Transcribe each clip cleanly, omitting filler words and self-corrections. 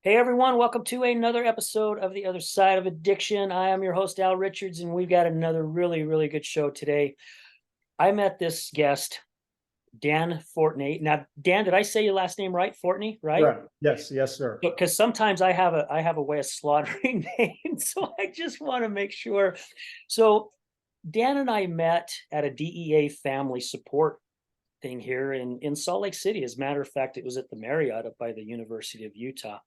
Hey everyone, welcome to another episode of The Other Side of Addiction. I am your host, Al Richards, and we've got another really good show today. I met this guest, Dan Fortney. Now, Dan, did I say your last name right? Fortney, right? Correct. Yes, yes, sir. Because sometimes I have a way of slaughtering names, so I just want to make sure. So Dan and I met at a DEA family support thing here in Salt Lake City. As a matter of fact, it was at the Marriott up by the University of Utah.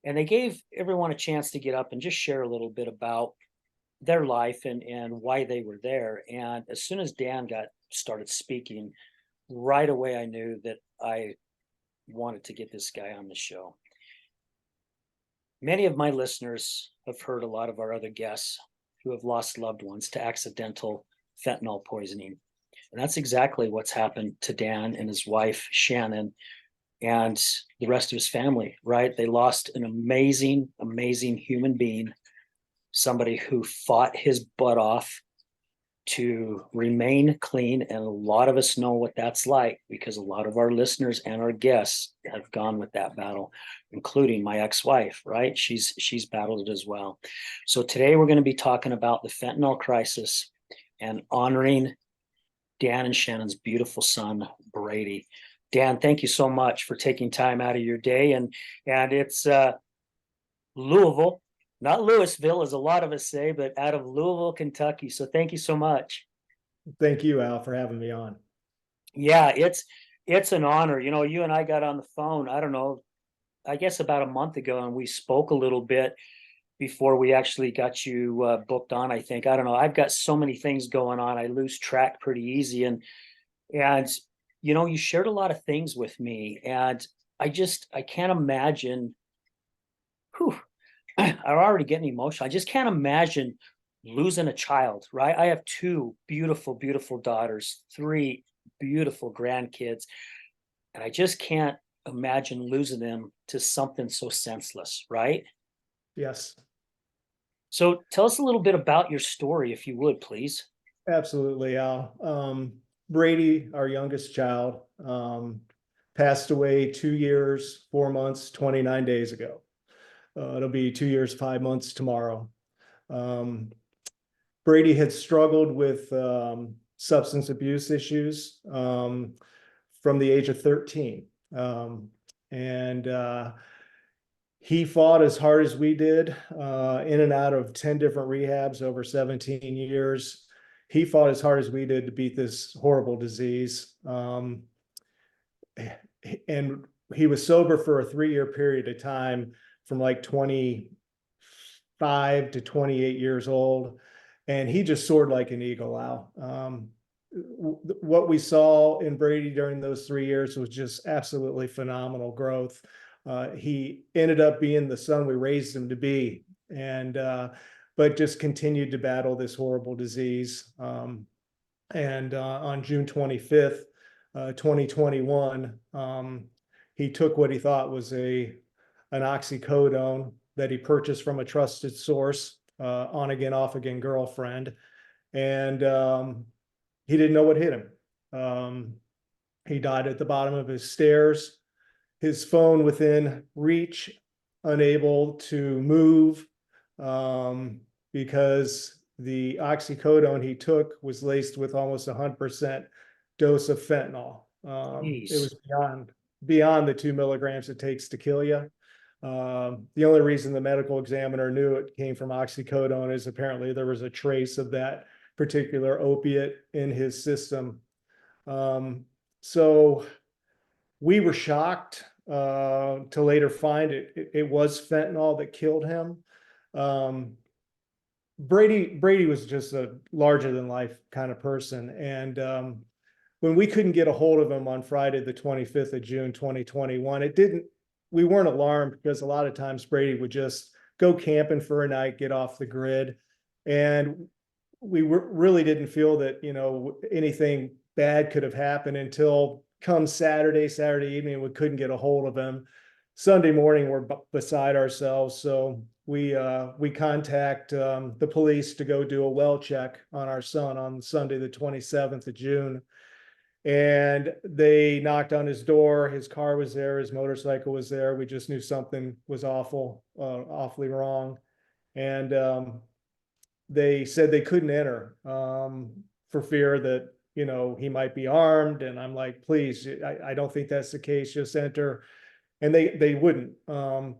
And they gave everyone a chance to get up and just share a little bit about their life and why they were there. And as soon as Dan got started speaking, right away I knew that I wanted to get this guy on the show. Many of my listeners have heard a lot of our other guests who have lost loved ones to accidental fentanyl poisoning. And that's exactly what's happened to Dan and his wife, Shannon, and the rest of his family, right? They lost an amazing human being, somebody who fought his butt off to remain clean. And a lot of us know what that's like because a lot of our listeners and our guests have gone with that battle, including my ex-wife, right? She's battled it as well. So today we're going to be talking about the fentanyl crisis and honoring Dan and Shannon's beautiful son, Brady. Dan, thank you so much for taking time out of your day. And it's Louisville, not Louisville, as a lot of us say, but out of Louisville, Kentucky. So thank you so much. Thank you, Al, for having me on. Yeah, it's an honor. You know, you and I got on the phone, I don't know, I guess about a month ago, and we spoke a little bit before we actually got you booked on, I think. I don't know. I've got so many things going on. I lose track pretty easy. And you know, you shared a lot of things with me, and I can't imagine. Whew, I'm already getting emotional. I just can't imagine losing a child, right? I have two beautiful daughters, three beautiful grandkids, and I just can't imagine losing them to something so senseless, right? Yes, So tell us a little bit about your story, if you would, please. absolutely, Al. Brady, our youngest child, passed away 2 years, 4 months, 29 days ago. It'll be 2 years, 5 months tomorrow. Um, Brady had struggled with substance abuse issues from the age of 13. And He fought as hard as we did, in and out of 10 different rehabs over 17 years. He fought as hard as we did to beat this horrible disease. And he was sober for a 3-year period of time from like 25 to 28 years old. And he just soared like an eagle, Al. What we saw in Brady during those 3 years was just absolutely phenomenal growth. He ended up being the son we raised him to be, and but just continued to battle this horrible disease. And On June 25th, 2021, he took what he thought was an oxycodone that he purchased from a trusted source, on again, off again girlfriend, and he didn't know what hit him. He died at the bottom of his stairs, his phone within reach, unable to move, because the oxycodone he took was laced with almost 100% dose of fentanyl. It Jeez. was beyond the 2 milligrams it takes to kill you. The only reason the medical examiner knew it came from oxycodone is apparently there was a trace of that particular opiate in his system. So we were shocked to later find it was fentanyl that killed him. Brady was just a larger than life kind of person, and when we couldn't get a hold of him on Friday the 25th of June 2021, we weren't alarmed, because a lot of times Brady would just go camping for a night, get off the grid, and we really didn't feel that anything bad could have happened until come Saturday evening. We couldn't get a hold of him. Sunday morning, we're beside ourselves, so we contact the police to go do a well check on our son on Sunday the 27th of June. And they knocked on his door. His car was there. His motorcycle was there. We just knew something was awfully wrong. And they said they couldn't enter for fear that, he might be armed. And I'm like, please, I don't think that's the case. Just enter. And they wouldn't.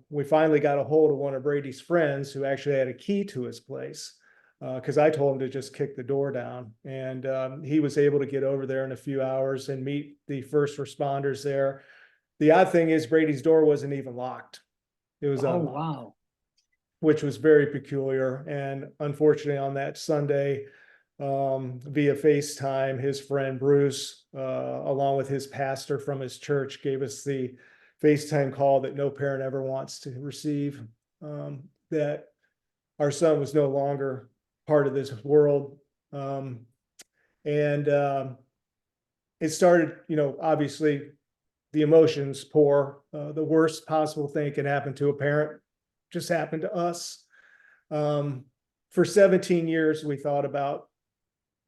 We finally got a hold of one of Brady's friends who actually had a key to his place, because I told him to just kick the door down. And he was able to get over there in a few hours and meet the first responders there. The odd thing is Brady's door wasn't even locked. It was Oh, unlocked, wow. which was very peculiar. And unfortunately, on that Sunday, via FaceTime, his friend Bruce, along with his pastor from his church, gave us the FaceTime call that no parent ever wants to receive, that our son was no longer part of this world. And it started, obviously the emotions pour. The worst possible thing can happen to a parent just happened to us. For 17 years, we thought about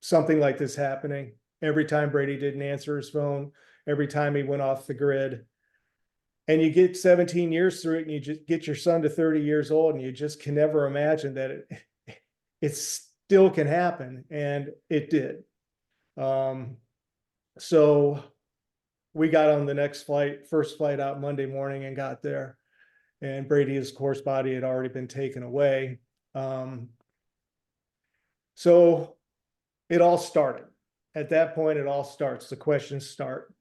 something like this happening. Every time Brady didn't answer his phone, every time he went off the grid. And you get 17 years through it, and you just get your son to 30 years old, and you just can never imagine that it still can happen. And it did. So we got on the next flight, first flight out Monday morning, and got there. And Brady's, of course, body had already been taken away. So it all started. At that point, it all starts. The questions start.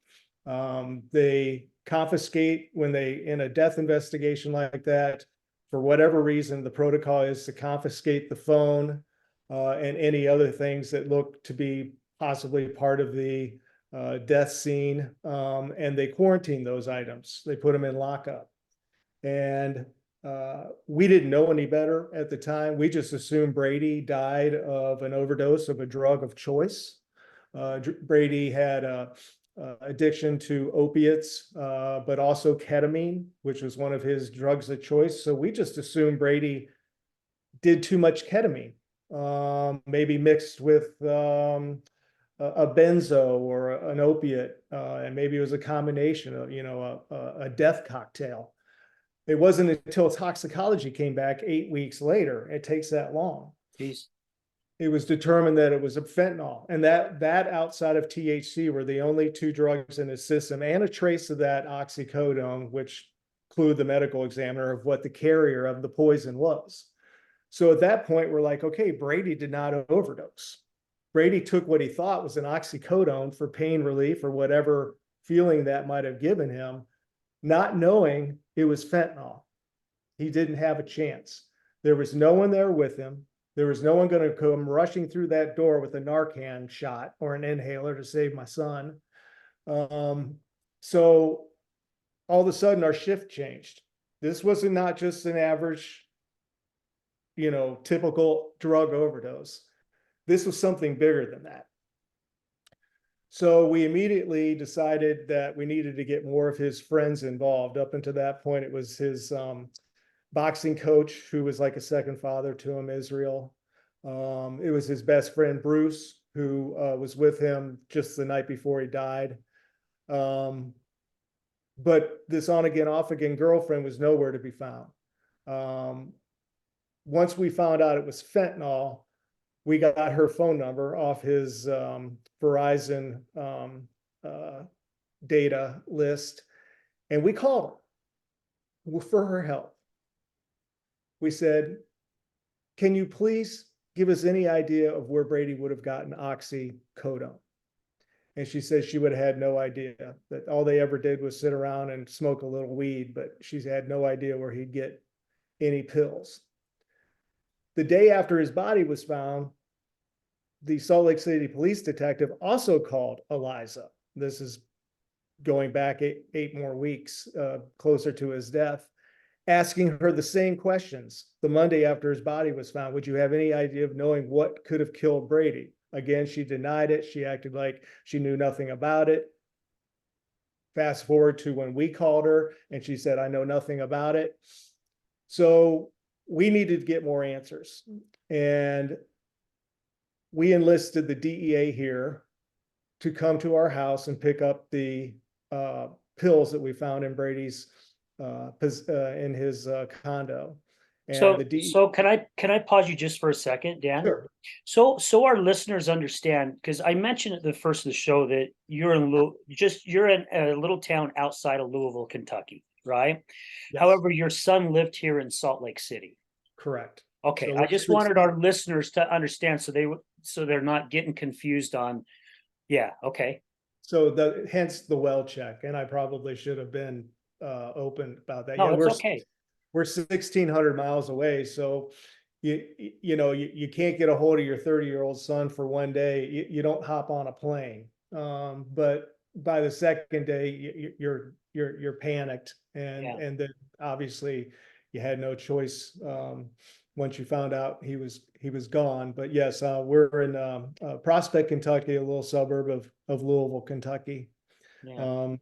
They confiscate when in a death investigation like that, for whatever reason, the protocol is to confiscate the phone and any other things that look to be possibly part of the death scene. And they quarantine those items. They put them in lockup. And we didn't know any better at the time. We just assumed Brady died of an overdose of a drug of choice. Brady had addiction to opiates, but also ketamine, which was one of his drugs of choice. So we just assumed Brady did too much ketamine, maybe mixed with a benzo or an opiate, and maybe it was a combination of, a death cocktail. It wasn't until toxicology came back 8 weeks later. It takes that long. Jeez. It was determined that it was a fentanyl, and that outside of THC were the only two drugs in his system, and a trace of that oxycodone, which clued the medical examiner of what the carrier of the poison was. So at that point, we're like, okay, Brady did not overdose. Brady took what he thought was an oxycodone for pain relief or whatever feeling that might have given him, not knowing it was fentanyl. He didn't have a chance. There was no one there with him. There was no one going to come rushing through that door with a Narcan shot or an inhaler to save my son. So all of a sudden our shift changed. This was not just an average, typical drug overdose. This was something bigger than that. So we immediately decided that we needed to get more of his friends involved. Up until that point, it was his boxing coach, who was like a second father to him, Israel. It was his best friend, Bruce, who was with him just the night before he died. But this on again, off again girlfriend was nowhere to be found. Once we found out it was fentanyl, we got her phone number off his Verizon data list, and we called her for her help. We said, can you please give us any idea of where Brady would have gotten oxycodone? And she said she would have had no idea, that all they ever did was sit around and smoke a little weed, but she's had no idea where he'd get any pills. The day after his body was found, the Salt Lake City police detective also called Eliza. This is going back eight more weeks, closer to his death, asking her the same questions the Monday after his body was found. Would you have any idea of knowing what could have killed Brady? Again, she denied it. She acted like she knew nothing about it. Fast forward to when we called her and she said, I know nothing about it. So we needed to get more answers. And we enlisted the DEA here to come to our house and pick up the pills that we found in Brady's in his condo. And the DE. So can I pause you just for a second, Dan? Sure. So our listeners understand, because I mentioned at the first of the show that you're in a little town outside of Louisville, Kentucky, right? Yes. However, your son lived here in Salt Lake City. Correct. Okay, So I just wanted our listeners to understand so they're not getting confused on, yeah, okay. So hence the well check, and I probably should have been open about that. No, Yeah, it's okay. we're 1,600 miles away, so you can't get a hold of your 30-year-old son for one day. You don't hop on a plane, but by the second day, you're panicked, and Yeah. then obviously you had no choice. Once you found out he was gone. But yes, we're in Prospect, Kentucky, a little suburb of Louisville, Kentucky. Yeah. Um,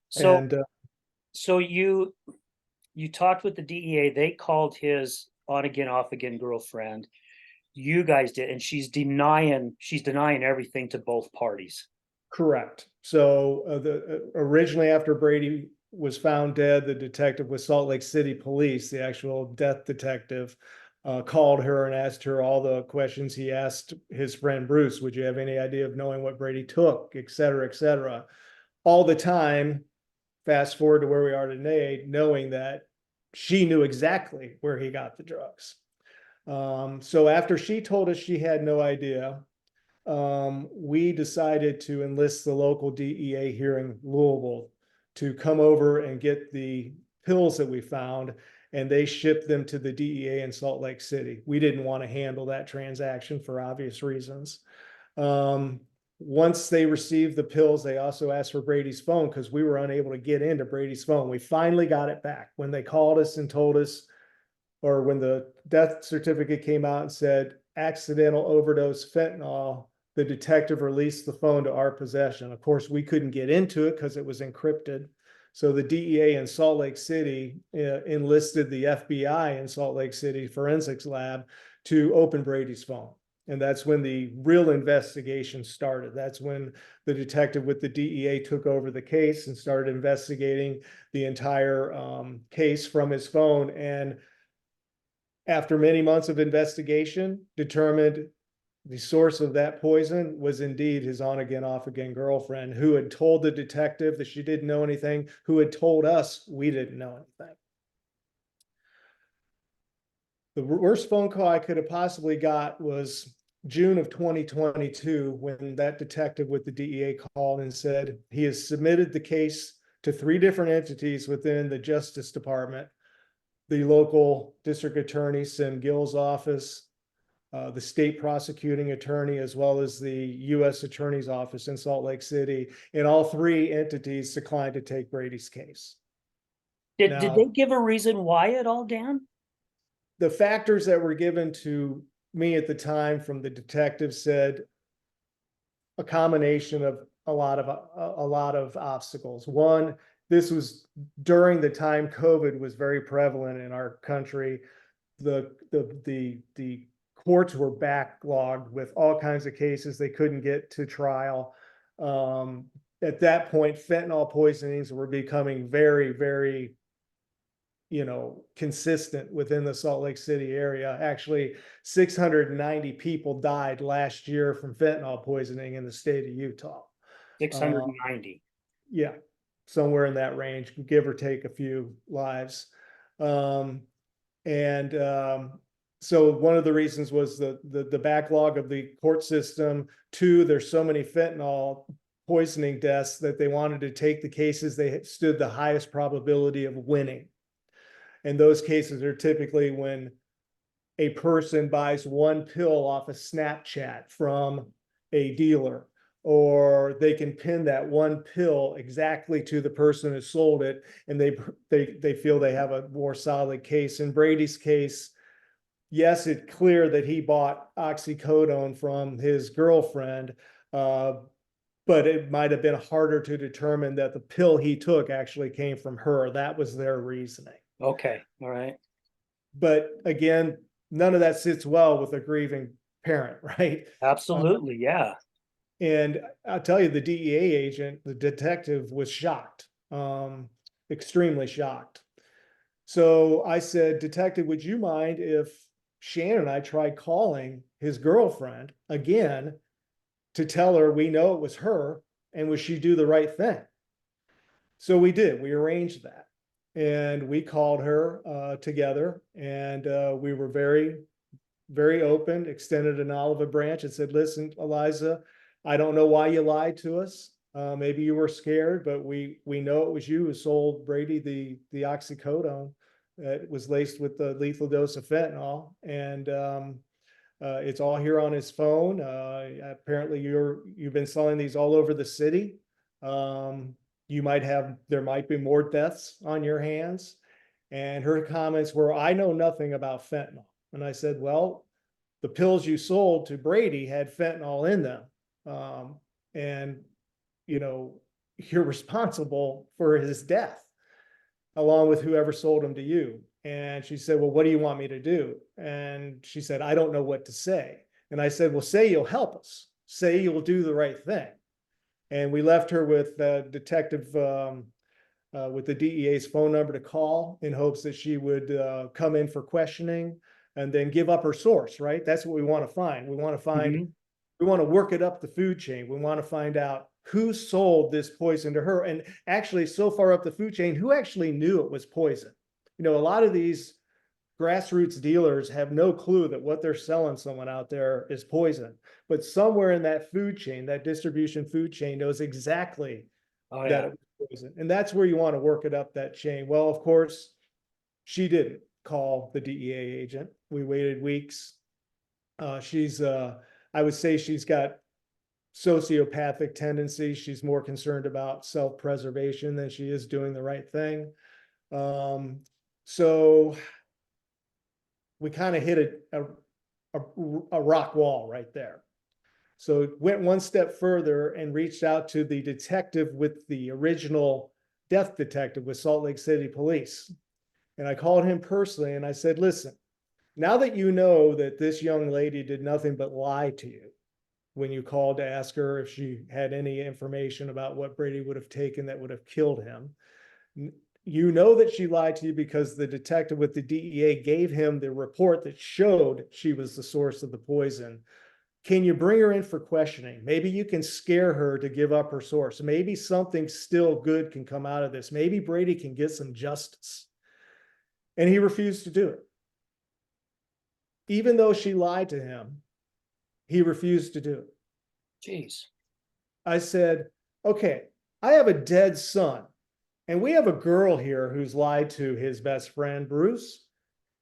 So and so you talked with the DEA, they called his on again, off again girlfriend. You guys did, and she's denying everything to both parties. Correct. So originally after Brady was found dead, the detective with Salt Lake City Police, the actual death detective, called her and asked her all the questions he asked his friend Bruce. Would you have any idea of knowing what Brady took, et cetera, et cetera? All the time, fast forward to where we are today, knowing that she knew exactly where he got the drugs. So after she told us she had no idea, we decided to enlist the local DEA here in Louisville to come over and get the pills that we found, and they shipped them to the DEA in Salt Lake City. We didn't want to handle that transaction for obvious reasons. Once they received the pills, they also asked for Brady's phone because we were unable to get into Brady's phone. We finally got it back when they called us and told us, or when the death certificate came out and said accidental overdose fentanyl, the detective released the phone to our possession. Of course, we couldn't get into it because it was encrypted. So the DEA in Salt Lake City enlisted the FBI in Salt Lake City forensics lab to open Brady's phone. And that's when the real investigation started. That's when the detective with the DEA took over the case and started investigating the entire case from his phone. And after many months of investigation, determined the source of that poison was indeed his on again, off again girlfriend, who had told the detective that she didn't know anything, who had told us we didn't know anything. The worst phone call I could have possibly got was June of 2022, when that detective with the DEA called and said he has submitted the case to 3 different entities within the Justice Department: the local district attorney, Sim Gill's office, the state prosecuting attorney, as well as the U.S. Attorney's Office in Salt Lake City. And all 3 entities declined to take Brady's case. Did they Now, give a reason why at all, Dan? the factors that were given to me at the time from the detective said a combination of a lot of obstacles. One, this was during the time COVID was very prevalent in our country. The courts were backlogged with all kinds of cases. They couldn't get to trial. At that point, fentanyl poisonings were becoming very, very consistent within the Salt Lake City area. Actually, 690 people died last year from fentanyl poisoning in the state of Utah. 690. Yeah, somewhere in that range, give or take a few lives. And so one of the reasons was the backlog of the court system. 2, there's so many fentanyl poisoning deaths that they wanted to take the cases they stood the highest probability of winning. And those cases are typically when a person buys 1 pill off of Snapchat from a dealer, or they can pin that 1 pill exactly to the person who sold it, and they feel they have a more solid case. In Brady's case, yes, it's clear that he bought oxycodone from his girlfriend, but it might have been harder to determine that the pill he took actually came from her. That was their reasoning. Okay, all right. But again, none of that sits well with a grieving parent, right? Absolutely, yeah. And I'll tell you, the DEA agent, the detective, was shocked, extremely shocked. So I said, Detective, would you mind if Shannon and I tried calling his girlfriend again to tell her we know it was her, and would she do the right thing? So we did. We arranged that. And we called her together, and we were very, very open, extended an olive branch and said, listen, Eliza, I don't know why you lied to us. Maybe you were scared, but we know it was you who sold Brady the oxycodone that was laced with the lethal dose of fentanyl. And it's all here on his phone. Apparently you've been selling these all over the city. There might be more deaths on your hands. And her comments were, I know nothing about fentanyl. And I said, well, the pills you sold to Brady had fentanyl in them. And, you know, you're responsible for his death, along with whoever sold them to you. And she said, well, what do you want me to do? And she said, I don't know what to say. And I said, well, say you'll help us. Say you'll do the right thing. And we left her with Detective with the DEA's phone number to call in hopes that she would come in for questioning and then give up her source, right? That's what we want to find. We want to work it up the food chain. We want to find out who sold this poison to her. And actually, so far up the food chain, who actually knew it was poison? You know, a lot of these grassroots dealers have no clue that what they're selling someone out there is poison. But somewhere in that food chain, that distribution food chain, knows exactly that it was poison. And that's where you want to work it up that chain. Well, of course, she didn't call the DEA agent. We waited weeks. I would say she's got sociopathic tendencies. She's more concerned about self-preservation than she is doing the right thing. So we kind of hit a rock wall right there. So it went one step further and reached out to the detective with the original death detective with Salt Lake City Police. And I called him personally and I said, listen, now that you know that this young lady did nothing but lie to you when you called to ask her if she had any information about what Brady would have taken that would have killed him, you know that she lied to you because the detective with the DEA gave him the report that showed she was the source of the poison. Can you bring her in for questioning? Maybe you can scare her to give up her source. Maybe something still good can come out of this. Maybe Brady can get some justice. And he refused to do it. Even though she lied to him, he refused to do it. Jeez. I said, okay, I have a dead son. And we have a girl here who's lied to his best friend, Bruce.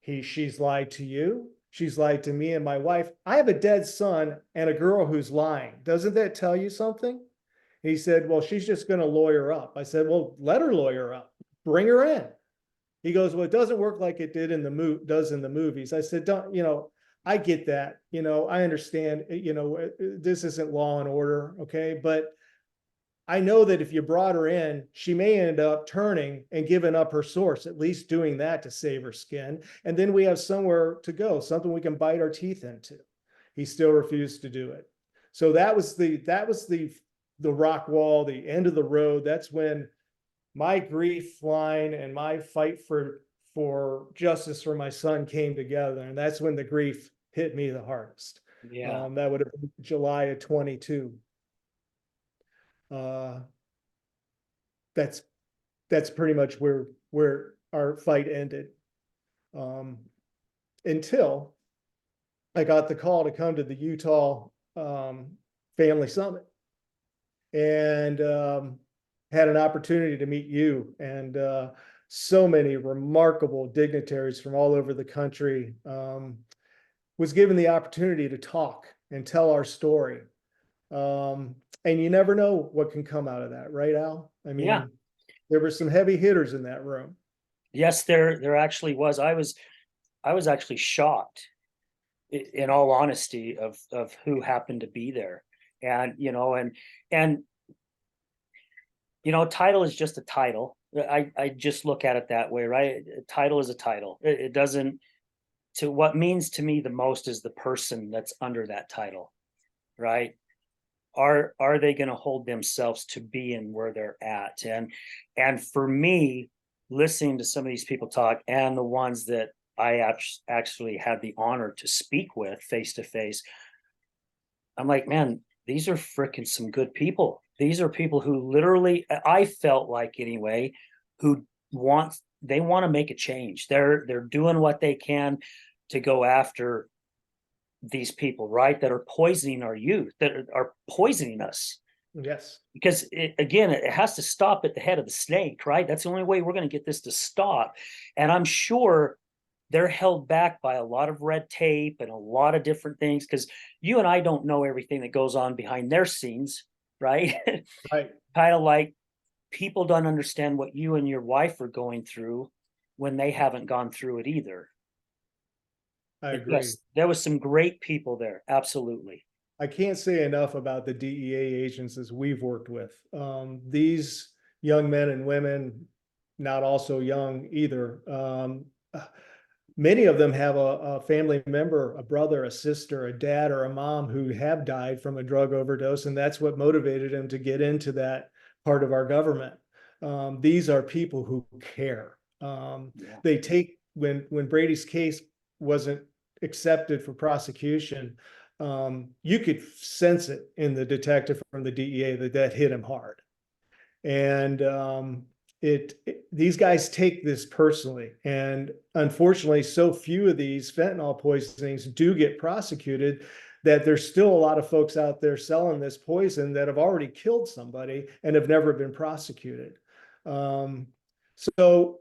She's lied to you. She's lied to me and my wife. I have a dead son and a girl who's lying. Doesn't that tell you something? He said, well, she's just going to lawyer up. I said, well, let her lawyer up. Bring her in. He goes, well, it doesn't work like it did in the movies. I said, don't, I get that. I understand, this isn't Law and Order. Okay. But I know that if you brought her in, she may end up turning and giving up her source, at least doing that to save her skin. And then we have somewhere to go, something we can bite our teeth into. He still refused to do it. So that was the rock wall, the end of the road. That's when my grief line and my fight for justice for my son came together. And that's when the grief hit me the hardest. Yeah. That would have been July of 22. That's pretty much where our fight ended. Until I got the call to come to the Utah Family Summit and had an opportunity to meet you and so many remarkable dignitaries from all over the country. Was given the opportunity to talk and tell our story. And you never know what can come out of that, right, Al? I mean, there were some heavy hitters in that room. Yes, there actually was. I was actually shocked, in all honesty, of who happened to be there. And title is just a title. I just look at it that way, right? A title is a title. It doesn't, to what means to me the most is the person that's under that title, right? are they going to hold themselves to being where they're at? And for me, listening to some of these people talk, and the ones that I actually had the honor to speak with face to face, I'm like, man, these are freaking some good people. These are people who literally, I felt like anyway, who they want to make a change. They're doing what they can to go after these people, right? That are poisoning our youth, that are poisoning us. Yes. Because again, it has to stop at the head of the snake, right? That's the only way we're going to get this to stop. And I'm sure they're held back by a lot of red tape and a lot of different things, because you and I don't know everything that goes on behind their scenes, right? Right. Kind of like people don't understand what you and your wife are going through when they haven't gone through it either. I But agree. yes, there was some great people there. Absolutely. I can't say enough about the DEA agents as we've worked with. These young men and women, not also young either, many of them have a family member, a brother, a sister, a dad, or a mom who have died from a drug overdose, and that's what motivated them to get into that part of our government. These are people who care. Yeah. They take when Brady's case wasn't accepted for prosecution, you could sense it in the detective from the DEA that hit him hard. And these guys take this personally. And unfortunately, so few of these fentanyl poisonings do get prosecuted that there's still a lot of folks out there selling this poison that have already killed somebody and have never been prosecuted. Um, so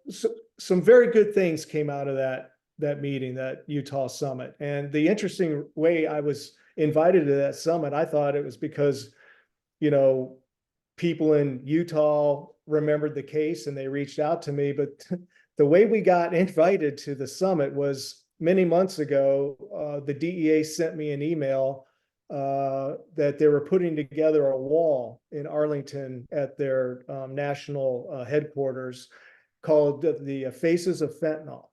some very good things came out of that meeting, that Utah summit. And the interesting way I was invited to that summit, I thought it was because, you know, people in Utah remembered the case and they reached out to me. But the way we got invited to the summit was many months ago. The DEA sent me an email that they were putting together a wall in Arlington at their national headquarters called the Faces of Fentanyl.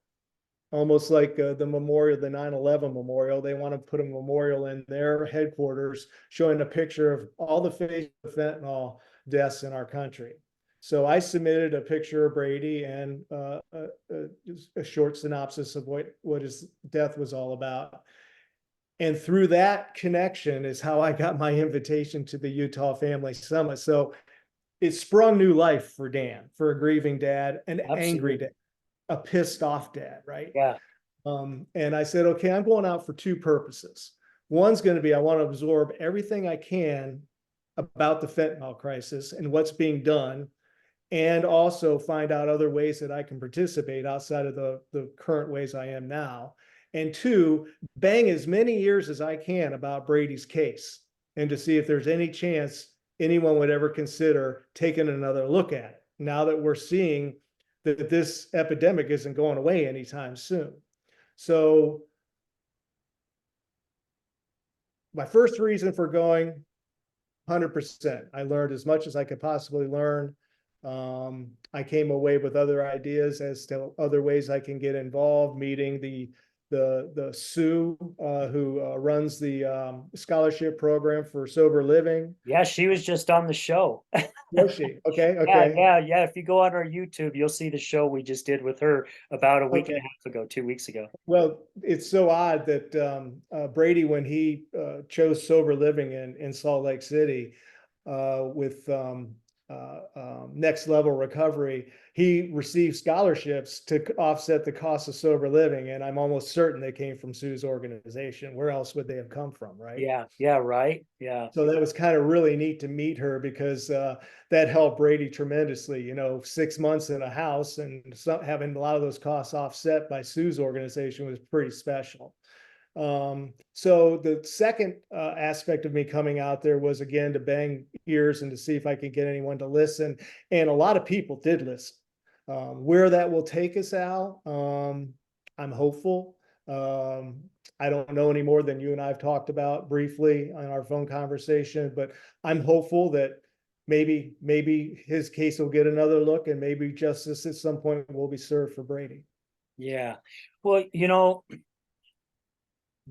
Almost like the memorial, the 9/11 memorial. They want to put a memorial in their headquarters showing a picture of all the faces of fentanyl deaths in our country. So I submitted a picture of Brady and a short synopsis of what his death was all about. And through that connection is how I got my invitation to the Utah Family Summit. So it sprung new life for Dan, for a grieving dad, an angry Absolutely. dad, a pissed off dad, right? Yeah. And I said, okay, I'm going out for two purposes. One's going to be, I want to absorb everything I can about the fentanyl crisis and what's being done, and also find out other ways that I can participate outside of the current ways I am now. And two, bang as many ears as I can about Brady's case, and to see if there's any chance anyone would ever consider taking another look at it now that we're seeing that this epidemic isn't going away anytime soon. So my first reason for going, 100%. I learned as much as I could possibly learn. I came away with other ideas as to other ways I can get involved, meeting the Sue who runs the scholarship program for sober living. Yeah, she was just on the show. Was she? Okay, Yeah, okay, yeah, yeah. If you go on our YouTube, you'll see the show we just did with her about a week and okay. a half ago, 2 weeks ago. Well, it's so odd that Brady, when he chose sober living in Salt Lake City with next level recovery, he received scholarships to offset the cost of sober living. And I'm almost certain they came from Sue's organization. Where else would they have come from, right? Yeah, yeah, right. Yeah, So that was kind of really neat to meet her, because that helped Brady tremendously. 6 months in a house and having a lot of those costs offset by Sue's organization was pretty special. So the second aspect of me coming out there was, again, to bang ears and to see if I could get anyone to listen. And a lot of people did listen. Where that will take us, Al, I'm hopeful. Um, I don't know any more than you and I've talked about briefly on our phone conversation, but I'm hopeful that maybe his case will get another look, and maybe justice at some point will be served for Brady. yeah. Well,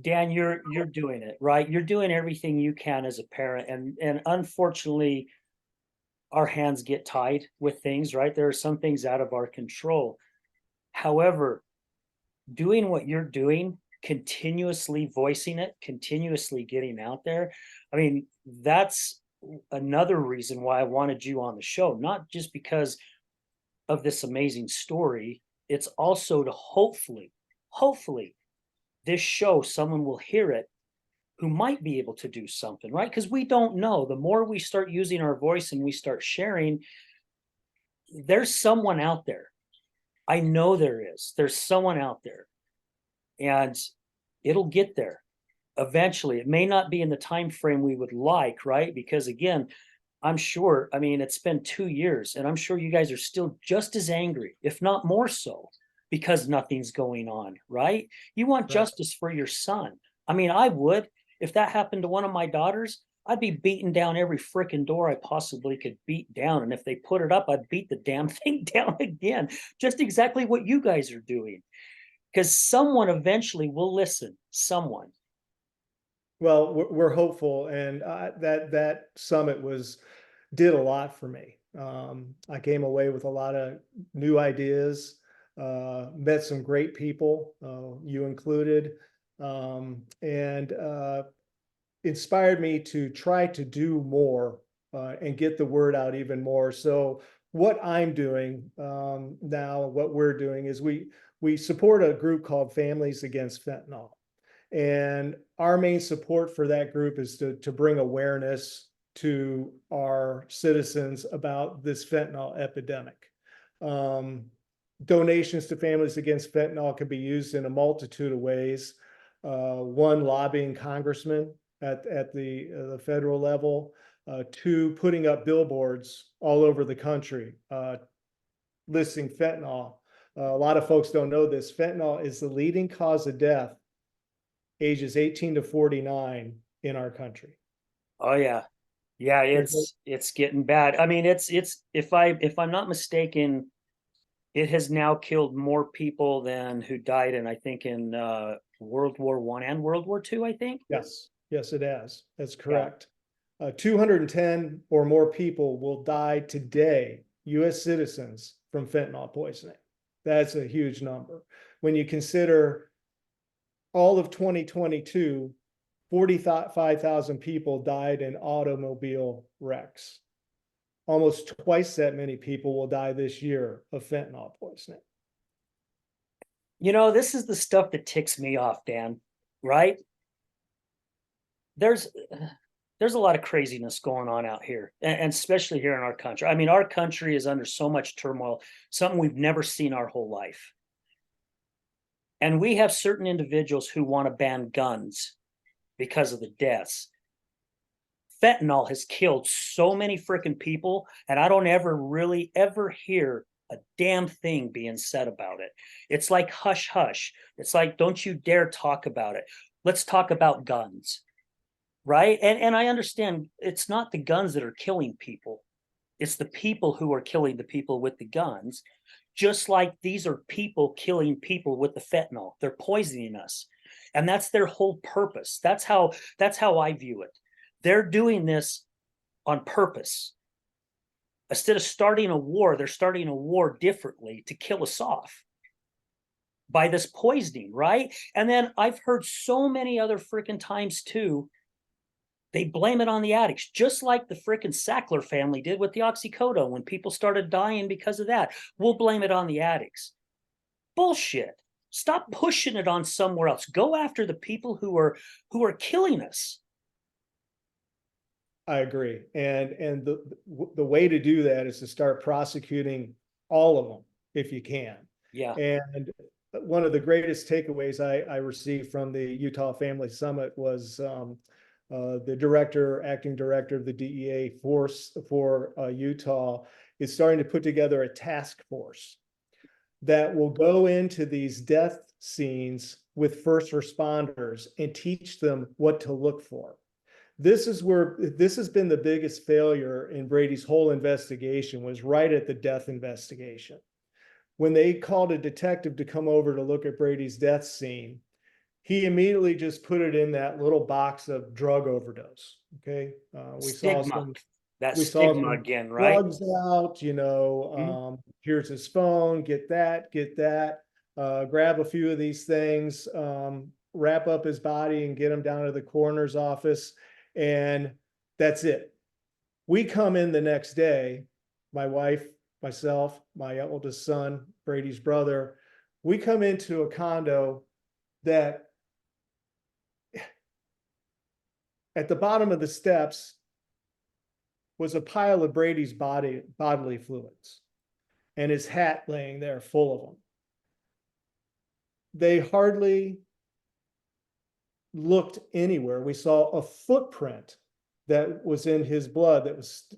Dan, you're doing it, right? You're doing everything you can as a parent, and unfortunately, our hands get tied with things, right? There are some things out of our control. However, doing what you're doing, continuously voicing it, continuously getting out there. I mean, that's another reason why I wanted you on the show, not just because of this amazing story. It's also to hopefully, this show, someone will hear it who might be able to do something, right? Because we don't know. The more we start using our voice and we start sharing, there's someone out there. I know there is. There's someone out there, and it'll get there eventually. It may not be in the time frame we would like, right? Because again, I'm sure, I mean, it's been 2 years, and I'm sure you guys are still just as angry, if not more so, because nothing's going on, right? You want Right. justice for your son. I mean, I would. If that happened to one of my daughters, I'd be beating down every freaking door I possibly could beat down. And if they put it up, I'd beat the damn thing down again. Just exactly what you guys are doing. Because someone eventually will listen. Someone. Well, we're hopeful, and that summit did a lot for me. I came away with a lot of new ideas, met some great people, you included, and inspired me to try to do more and get the word out even more. So what I'm doing now, what we're doing is we support a group called Families Against Fentanyl. And our main support for that group is to bring awareness to our citizens about this fentanyl epidemic. Um, Donations to Families Against Fentanyl can be used in a multitude of ways. One, lobbying congressmen at the federal level. Two, putting up billboards all over the country listing fentanyl. A lot of folks don't know this. Fentanyl is the leading cause of death ages 18 to 49 in our country. Oh yeah. Yeah, There's it's getting bad. I mean, it's if I'm not mistaken, it has now killed more people than who died in, I think, in World War One and World War Two, I think. Yes, yes, it has. That's Yeah. correct. 210 or more people will die today, US citizens, from fentanyl poisoning. That's a huge number. When you consider all of 2022, 45,000 people died in automobile wrecks. Almost twice that many people will die this year of fentanyl poisoning. You know, this is the stuff that ticks me off, Dan, right? There's there's a lot of craziness going on out here, and especially here in our country. I mean, our country is under so much turmoil, something we've never seen our whole life. And we have certain individuals who want to ban guns because of the deaths. Fentanyl has killed so many freaking people, and I don't ever really ever hear a damn thing being said about it. It's like hush hush. It's like, don't you dare talk about it. Let's talk about guns, right? And I understand it's not the guns that are killing people. It's the people who are killing the people with the guns. Just like these are people killing people with the fentanyl. They're poisoning us. And that's their whole purpose. That's how I view it. They're doing this on purpose. Instead of starting a war, they're starting a war differently to kill us off by this poisoning, right? And then I've heard so many other freaking times too, they blame it on the addicts, just like the freaking Sackler family did with the oxycodone. When people started dying because of that, we'll blame it on the addicts. Bullshit. Stop pushing it on somewhere else. Go after the people who are killing us. I agree. And the way to do that is to start prosecuting all of them if you can. Yeah. And one of the greatest takeaways I received from the Utah Family Summit was the acting director of the DEA force for Utah is starting to put together a task force that will go into these death scenes with first responders and teach them what to look for. This has been the biggest failure in Brady's whole investigation, was right at the death investigation. When they called a detective to come over to look at Brady's death scene, he immediately just put it in that little box of drug overdose. Okay. Stigma, that We saw stigma some again, right? drugs out, Mhm. here's his phone, get that, grab a few of these things, wrap up his body and get him down to the coroner's office. And that's it. We come in the next day, my wife, myself, my oldest son, Brady's brother, we come into a condo that at the bottom of the steps was a pile of Brady's bodily fluids and his hat laying there full of them. They hardly looked anywhere. We saw a footprint that was in his blood that was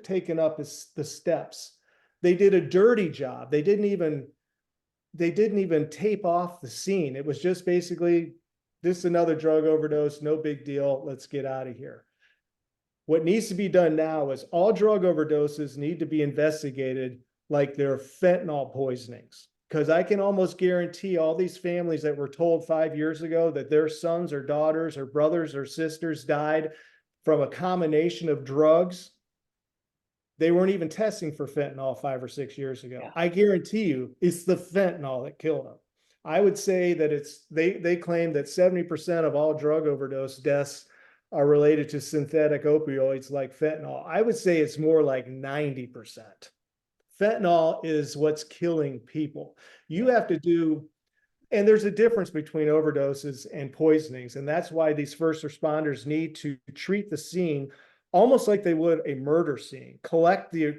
taken up the steps. They did a dirty job. They didn't even tape off the scene. It was just basically, this is another drug overdose, no big deal, let's get out of here. What needs to be done now is all drug overdoses need to be investigated like they're fentanyl poisonings. Because I can almost guarantee all these families that were told 5 years ago that their sons or daughters or brothers or sisters died from a combination of drugs, they weren't even testing for fentanyl 5 or 6 years ago. Yeah. I guarantee you it's the fentanyl that killed them. I would say that they claim that 70% of all drug overdose deaths are related to synthetic opioids like fentanyl. I would say it's more like 90%. Fentanyl is what's killing people. You have to do, and there's a difference between overdoses and poisonings. And that's why these first responders need to treat the scene almost like they would a murder scene. Collect the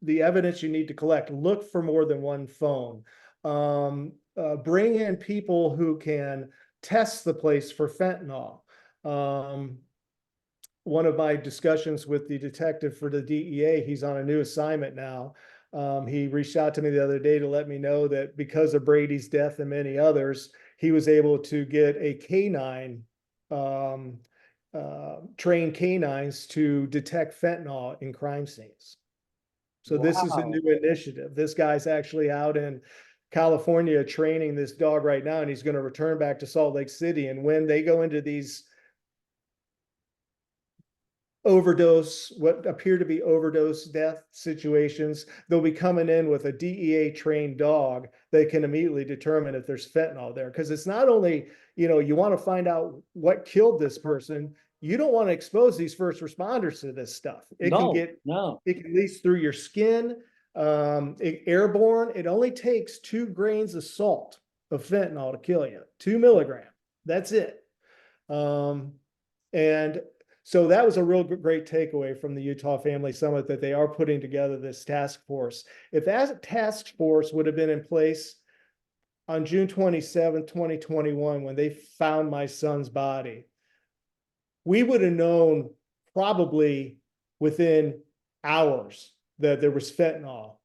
evidence you need to collect. Look for more than one phone. Bring in people who can test the place for fentanyl. One of my discussions with the detective for the DEA, he's on a new assignment now. He reached out to me the other day to let me know that because of Brady's death and many others, he was able to get a canine, train canines to detect fentanyl in crime scenes. So this is a Wow. new initiative. This guy's actually out in California training this dog right now, and he's going to return back to Salt Lake City. And when they go into these overdose, what appear to be overdose death situations, they'll be coming in with a DEA trained dog that can immediately determine if there's fentanyl there. Because it's not only, you want to find out what killed this person, you don't want to expose these first responders to this stuff. It can leach through your skin, airborne. It only takes 2 grains of salt of fentanyl to kill you, 2 milligrams. That's it. And so that was a real great takeaway from the Utah Family Summit, that they are putting together this task force. If that task force would have been in place on June 27, 2021, when they found my son's body, we would have known probably within hours that there was fentanyl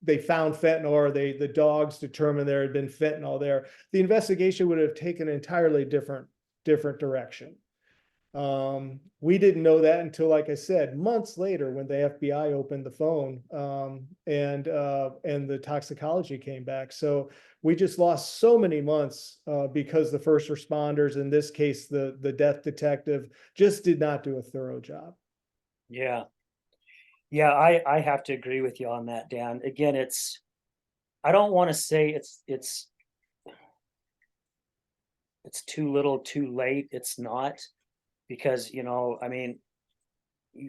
they found fentanyl, or the dogs determined there had been fentanyl there. The investigation would have taken an entirely different direction. We didn't know that until, like I said, months later, when the FBI opened the phone, and the toxicology came back. So we just lost so many months because the first responders, in this case, the death detective, just did not do a thorough job. Yeah. Yeah, I have to agree with you on that, Dan. Again, I don't want to say it's too little, too late. It's not, because, I mean,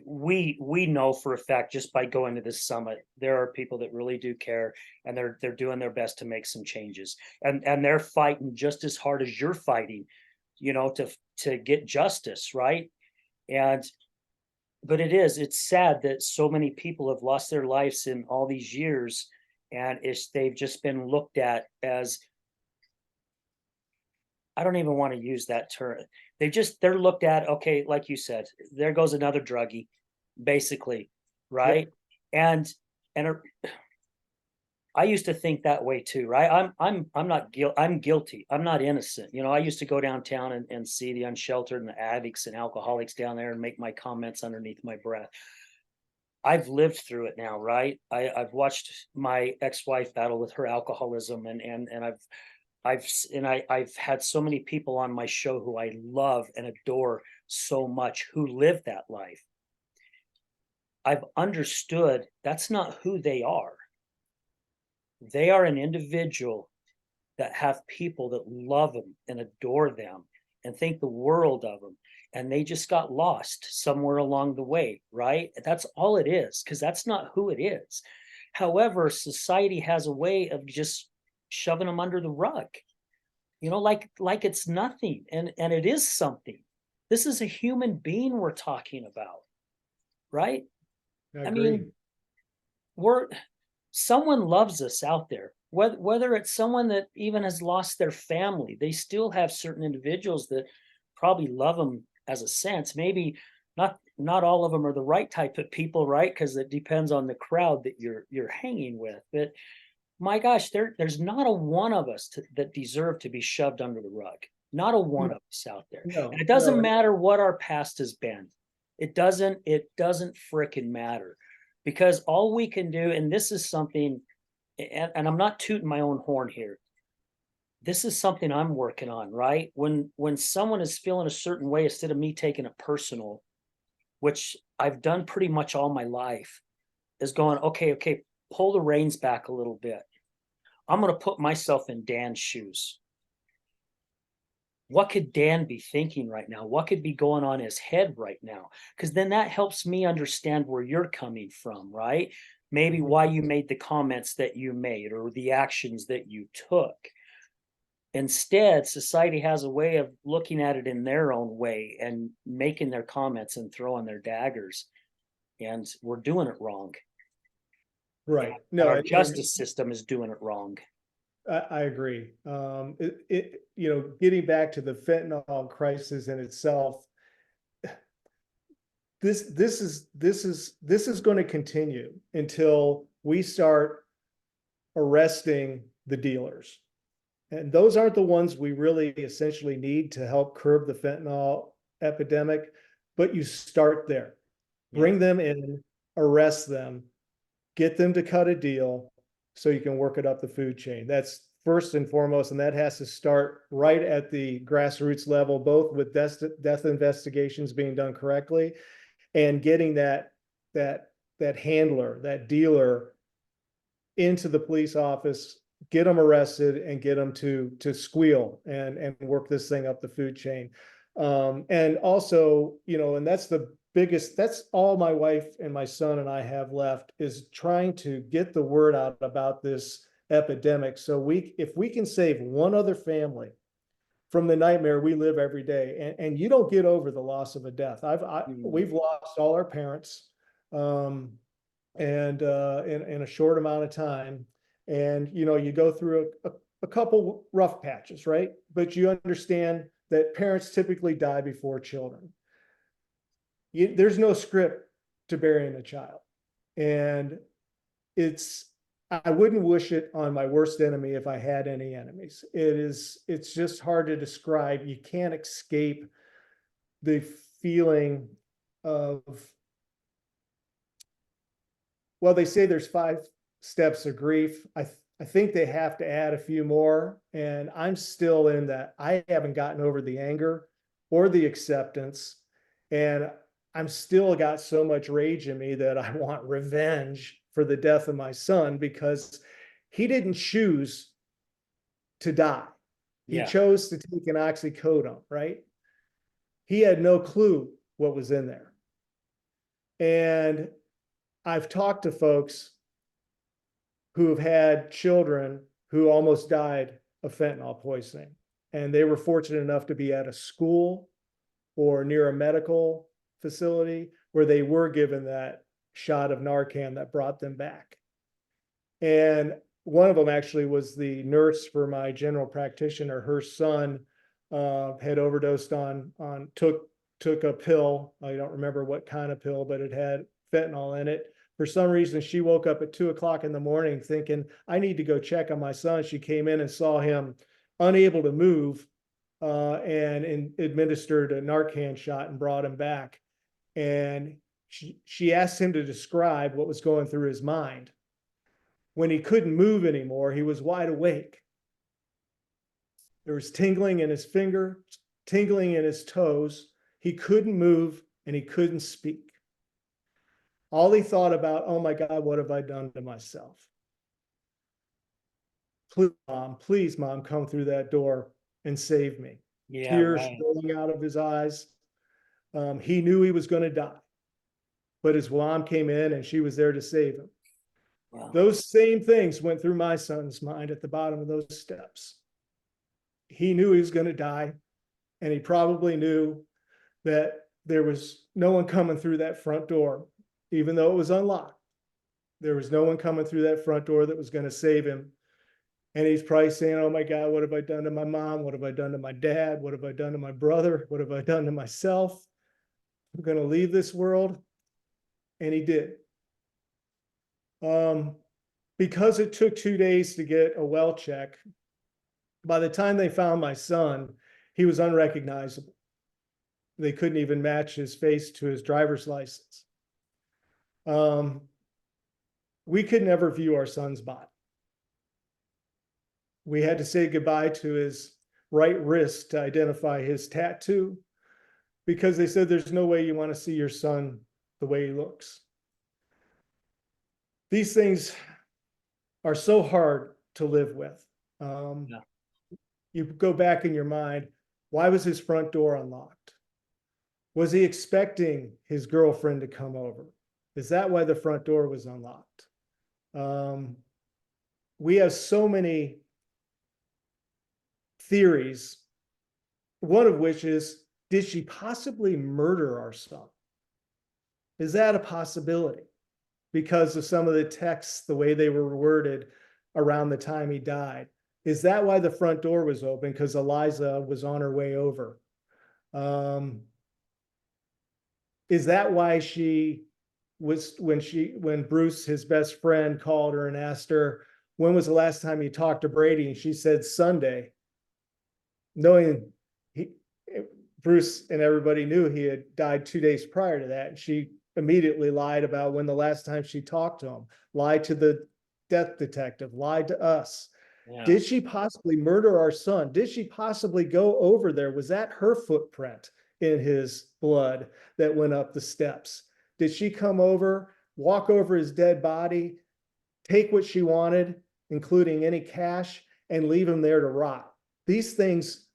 we know for a fact, just by going to this summit, there are people that really do care, and they're doing their best to make some changes, and they're fighting just as hard as you're fighting, to get justice, right? And but it's sad that so many people have lost their lives in all these years, and they've just been looked at as, I don't even want to use that term. They're looked at, okay, like you said, there goes another druggie, basically, right? Yep. And I used to think that way too, right? I'm not I'm guilty. I'm not innocent. I used to go downtown and see the unsheltered and the addicts and alcoholics down there and make my comments underneath my breath. I've lived through it now, right? I've watched my ex-wife battle with her alcoholism, and I've had so many people on my show who I love and adore so much who live that life. I've understood that's not who they are. They are an individual that have people that love them and adore them and think the world of them. And they just got lost somewhere along the way, right? That's all it is, because that's not who it is. However, society has a way of just shoving them under the rug, like it's nothing. And it is something. This is a human being we're talking about, right? I I agree. mean, we're someone loves us out there, whether it's someone that even has lost their family. They still have certain individuals that probably love them as a sense. Maybe not all of them are the right type of people, right? Because it depends on the crowd that you're hanging with. But my gosh, there's not a one of us that deserve to be shoved under the rug. Not a one of us out there. And No, it no, doesn't matter what our past has been. It doesn't frickin' matter, because all we can do, and this is something, and I'm not tooting my own horn here. This is something I'm working on, right? When someone is feeling a certain way, instead of me taking it personal, which I've done pretty much all my life, is going, okay, pull the reins back a little bit. I'm going to put myself in Dan's shoes. What could Dan be thinking right now? What could be going on in his head right now? Because then that helps me understand where you're coming from, right? Maybe why you made the comments that you made or the actions that you took. Instead, society has a way of looking at it in their own way and making their comments and throwing their daggers. And we're doing it wrong. right. And No, our and justice system is doing it wrong. I agree. Getting back to the fentanyl crisis in itself, this is going to continue until we start arresting the dealers. And those aren't the ones we really essentially need to help curb the fentanyl epidemic, but you start there. Yeah. Bring them in, arrest them, get them to cut a deal so you can work it up the food chain. That's first and foremost, and that has to start right at the grassroots level, both with death investigations being done correctly and getting that handler, that dealer into the police office, get them arrested and get them to squeal and work this thing up the food chain. And also, and that's all my wife and my son and I have left, is trying to get the word out about this epidemic. So if we can save one other family from the nightmare we live every day, and you don't get over the loss of a death. We've lost all our parents, and in a short amount of time. And you go through a couple rough patches, right? But you understand that parents typically die before children. There's no script to burying a child, and I wouldn't wish it on my worst enemy if I had any enemies. It's just hard to describe. You can't escape the feeling of, well, they say there's 5 steps of grief. I think they have to add a few more. And I'm still in that. I haven't gotten over the anger or the acceptance. And I'm still got so much rage in me that I want revenge for the death of my son, because he didn't choose to die. He Yeah. chose to take an oxycodone, right? He had no clue what was in there. And I've talked to folks who have had children who almost died of fentanyl poisoning. And they were fortunate enough to be at a school or near a medical facility where they were given that shot of Narcan that brought them back. And one of them actually was the nurse for my general practitioner. Her son had overdosed took a pill. I don't remember what kind of pill, but it had fentanyl in it. For some reason, she woke up at 2 o'clock in the morning thinking, I need to go check on my son. She came in and saw him unable to move, and administered a Narcan shot and brought him back. And she asked him to describe what was going through his mind. When he couldn't move anymore, he was wide awake. There was tingling in his finger, tingling in his toes. He couldn't move and he couldn't speak. All he thought about, oh my God, what have I done to myself? Please, mom, come through that door and save me. Yeah, Tears right. rolling out of his eyes. He knew he was going to die, but his mom came in and she was there to save him. Wow. Those same things went through my son's mind at the bottom of those steps. He knew he was going to die, and he probably knew that there was no one coming through that front door, even though it was unlocked. There was no one coming through that front door that was going to save him. And he's probably saying, oh my God, what have I done to my mom? What have I done to my dad? What have I done to my brother? What have I done to myself? I'm going to leave this world. And he did. Because it took 2 days to get a well check, by the time they found my son, he was unrecognizable. They couldn't even match his face to his driver's license. We could never view our son's body. We had to say goodbye to his right wrist to identify his tattoo, because they said there's no way you want to see your son the way he looks. These things are so hard to live with. Yeah. You go back in your mind, why was his front door unlocked? Was he expecting his girlfriend to come over? Is that why the front door was unlocked? We have so many theories, one of which is, did she possibly murder our son? Is that a possibility? Because of some of the texts, the way they were worded around the time he died. Is that why the front door was open? Because Eliza was on her way over. Is that why she was, when Bruce, his best friend, called her and asked her, when was the last time you talked to Brady? And she said, Sunday, knowing Bruce and everybody knew he had died 2 days prior to that. And she immediately lied about when the last time she talked to him, lied to the death detective, lied to us. Yeah. Did she possibly murder our son? Did she possibly go over there? Was that her footprint in his blood that went up the steps? Did she come over, walk over his dead body, take what she wanted, including any cash, and leave him there to rot? These things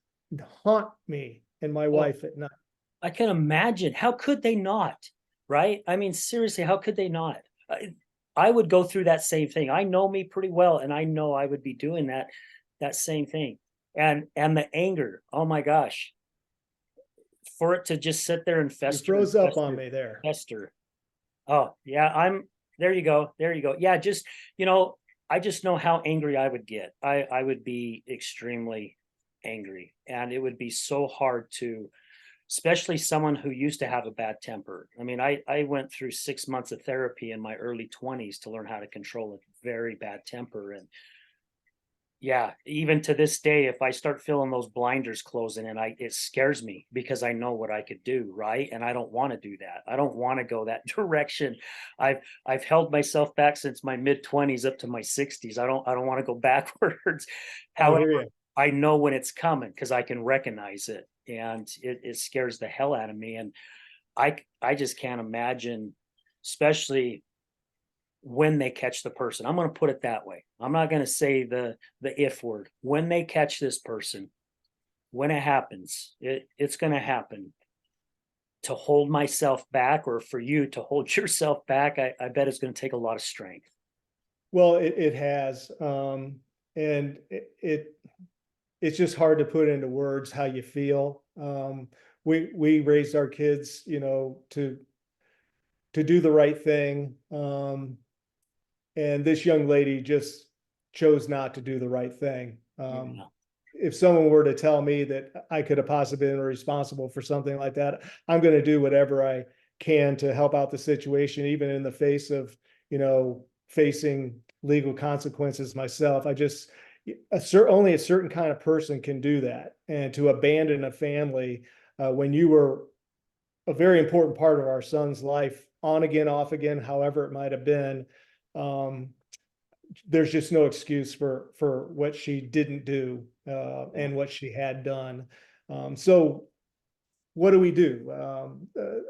haunt me and my wife at night. I can imagine. How could they not? Right? I mean, seriously, how could they not? I would go through that same thing. I know me pretty well, and I know I would be doing that same thing. And the anger, oh my gosh, for it to just sit there and You fester. froze up on me there. Fester. Oh yeah, there you go. There you go. Yeah, just, I just know how angry I would get. I would be extremely angry, and it would be so hard to, especially someone who used to have a bad temper. I mean, I went through 6 months of therapy in my early 20s to learn how to control a very bad temper. And yeah, even to this day, if I start feeling those blinders closing in, it scares me, because I know what I could do, right? And I don't want to do that. I don't want to go that direction. I've held myself back since my mid-20s up to my 60s. I don't want to go backwards. However, I know when it's coming, because I can recognize it, and it scares the hell out of me. And I just can't imagine, especially when they catch the person. I'm going to put it that way. I'm not going to say the if word. When they catch this person, when it happens, it's going to happen. To hold myself back, or for you to hold yourself back, I bet it's going to take a lot of strength. Well, it has, and it's just hard to put into words how you feel. We raised our kids, to do the right thing. And this young lady just chose not to do the right thing. If someone were to tell me that I could have possibly been responsible for something like that, I'm going to do whatever I can to help out the situation, even in the face of, facing legal consequences myself. Only a certain kind of person can do that. And to abandon a family when you were a very important part of our son's life on again, off again, however it might have been. There's just no excuse for what she didn't do and what she had done. So what do we do?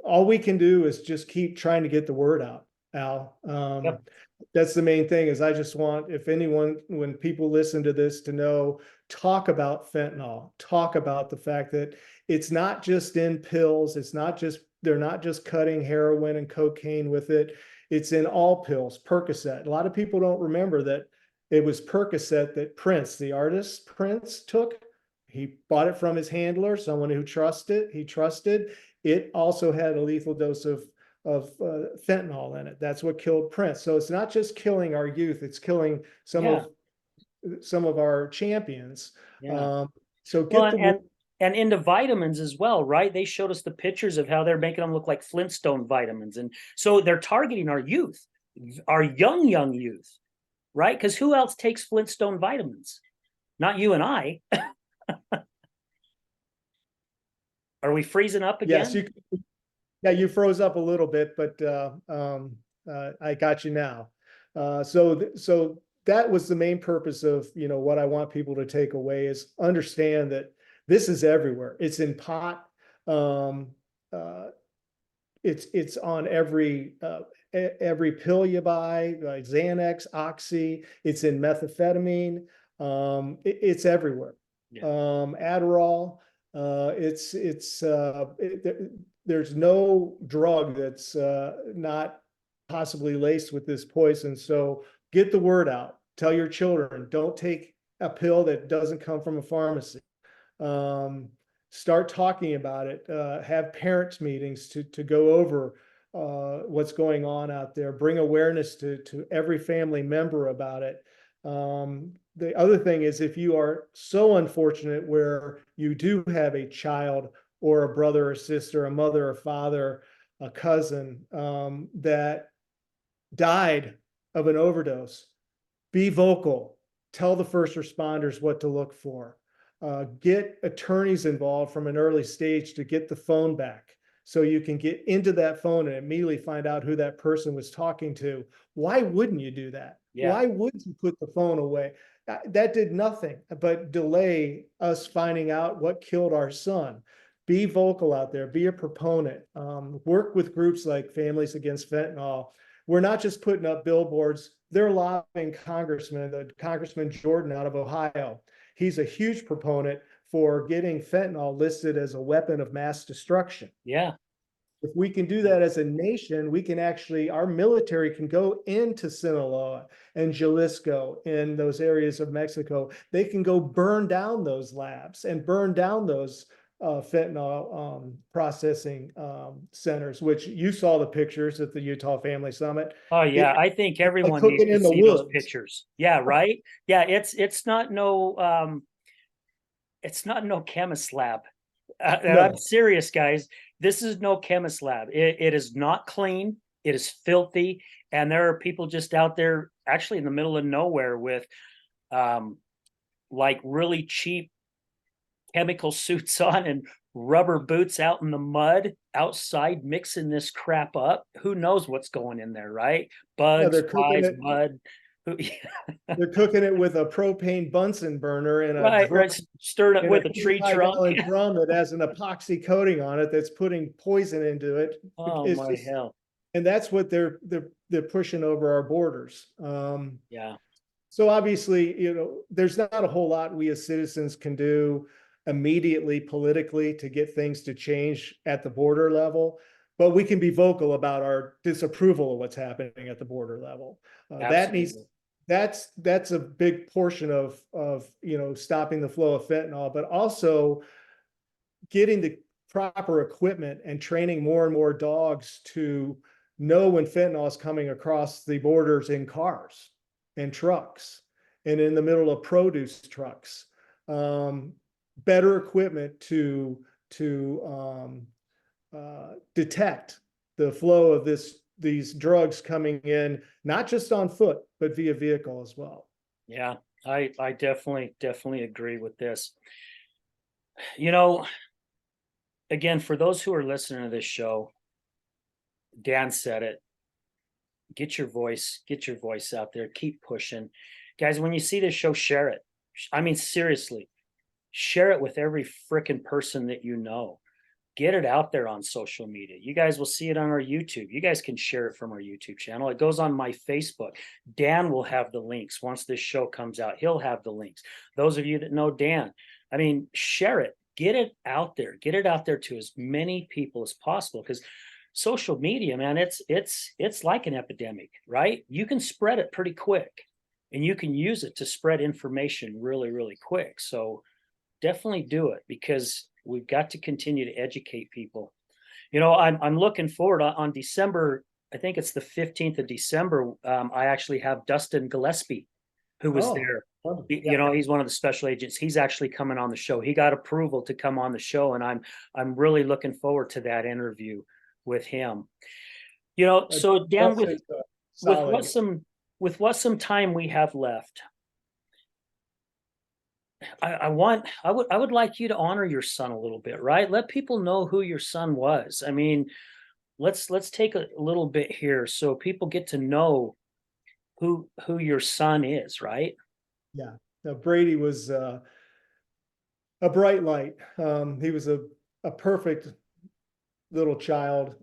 All we can do is just keep trying to get the word out, Al. Yep. That's the main thing. Is I just want, if anyone, when people listen to this, to know, talk about fentanyl, talk about the fact that it's not just in pills. It's not just, they're not just cutting heroin and cocaine with it. It's in all pills. Percocet. A lot of people don't remember that it was Percocet that Prince, the artist Prince, took. He bought it from his handler, someone who he trusted. It also had a lethal dose of fentanyl in it. That's what killed Prince. So it's not just killing our youth; it's killing Yeah. some of our champions. Yeah. So Well, get the word. and into vitamins as well, right? They showed us the pictures of how they're making them look like Flintstone vitamins. And so they're targeting our youth, our young youth, right? Because who else takes Flintstone vitamins? Not you and I. Are we freezing up Yes, again? yeah, you froze up a little bit, but I got you now. So that was the main purpose of, what I want people to take away, is understand that this is everywhere. It's in pot. Um, uh, it's on every pill you buy, like Xanax, Oxy. It's in methamphetamine. It's everywhere. Yeah. Adderall. There's no drug that's not possibly laced with this poison. So get the word out. Tell your children, don't take a pill that doesn't come from a pharmacy. Start talking about it. Have parents meetings to go over what's going on out there. Bring awareness to every family member about it. The other thing is, if you are so unfortunate where you do have a child or a brother or sister, a mother or father, a cousin that died of an overdose, be vocal. Tell the first responders what to look for. Get attorneys involved from an early stage to get the phone back, so you can get into that phone and immediately find out who that person was talking to. Why wouldn't you do that? Yeah. Why would you put the phone away? That did nothing but delay us finding out what killed our son. Be vocal out there. Be a proponent. Work with groups like Families Against Fentanyl. We're not just putting up billboards. They're lobbying Congressman Jordan out of Ohio. He's a huge proponent for getting fentanyl listed as a weapon of mass destruction. Yeah. If we can do that as a nation, we can actually, our military can go into Sinaloa and Jalisco in those areas of Mexico. They can go burn down those labs and burn down those fentanyl processing centers, which you saw the pictures at the Utah Family Summit. Oh yeah, I think Like everyone needs cooking to in the see those woods. pictures. Yeah, right. Yeah, it's not no chemist lab. And I'm No, serious, guys. This is no chemist lab. It is not clean. It is filthy, and there are people just out there, actually in the middle of nowhere, with um, like really cheap chemical suits on and rubber boots out in the mud outside, mixing this crap up. Who knows what's going in there, right? yeah, Bugs, they're cooking flies, it. mud. They're cooking it with a propane Bunsen burner in a Right, drum, right. Stirring it in a with a tree 25 trunk. gallon drum that has an epoxy coating on it that's putting poison into it. Oh It's my just, hell. and that's what they're pushing over our borders. Yeah. So obviously, there's not a whole lot we as citizens can do immediately politically to get things to change at the border level, but we can be vocal about our disapproval of what's happening at the border level. Absolutely. That's a big portion of stopping the flow of fentanyl, but also getting the proper equipment and training more and more dogs to know when fentanyl is coming across the borders in cars and trucks and in the middle of produce trucks. Better equipment to detect the flow of these drugs coming in, not just on foot, but via vehicle as well. Yeah, I definitely agree with this. You know, again, for those who are listening to this show, Dan said it. Get your voice out there. Keep pushing. Guys, when you see this show, share it. I mean, seriously, share it with every freaking person that you know. Get it out there on social media. You guys will see it on our YouTube. You guys can share it from our YouTube channel. It goes on my Facebook. Dan will have the links. Once this show comes out, he'll have the links. Those of you that know Dan, I mean, share it. Get it out there. Get it out there to as many people as possible, because social media, man, it's like an epidemic, right? You can spread it pretty quick, and you can use it to spread information really, really quick. So definitely do it, because we've got to continue to educate people. You know, I'm looking forward on December. I think it's the 15th of December. I actually have Dustin Gillespie, who was Oh, there. yeah. You know, he's one of the special agents. He's actually coming on the show. He got approval to come on the show, and I'm really looking forward to that interview with him. You know, so Dan, Dustin's a with solid. what some with what some time we have left, I would like you to honor your son a little bit, right? Let people know who your son was. I mean, let's take a little bit here so people get to know who your son is, right? Yeah. Now, Brady was a bright light. He was a perfect little child.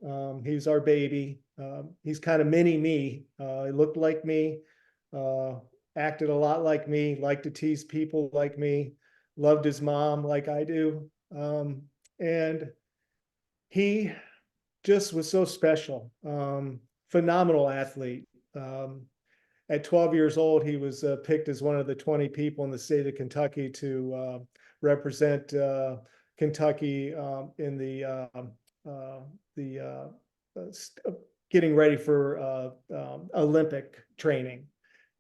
He's our baby. He's kind of mini me. He looked like me, uh, acted a lot like me, liked to tease people like me, loved his mom like I do. And he just was so special. Phenomenal athlete. At 12 years old, he was picked as one of the 20 people in the state of Kentucky to represent Kentucky in the getting ready for Olympic training.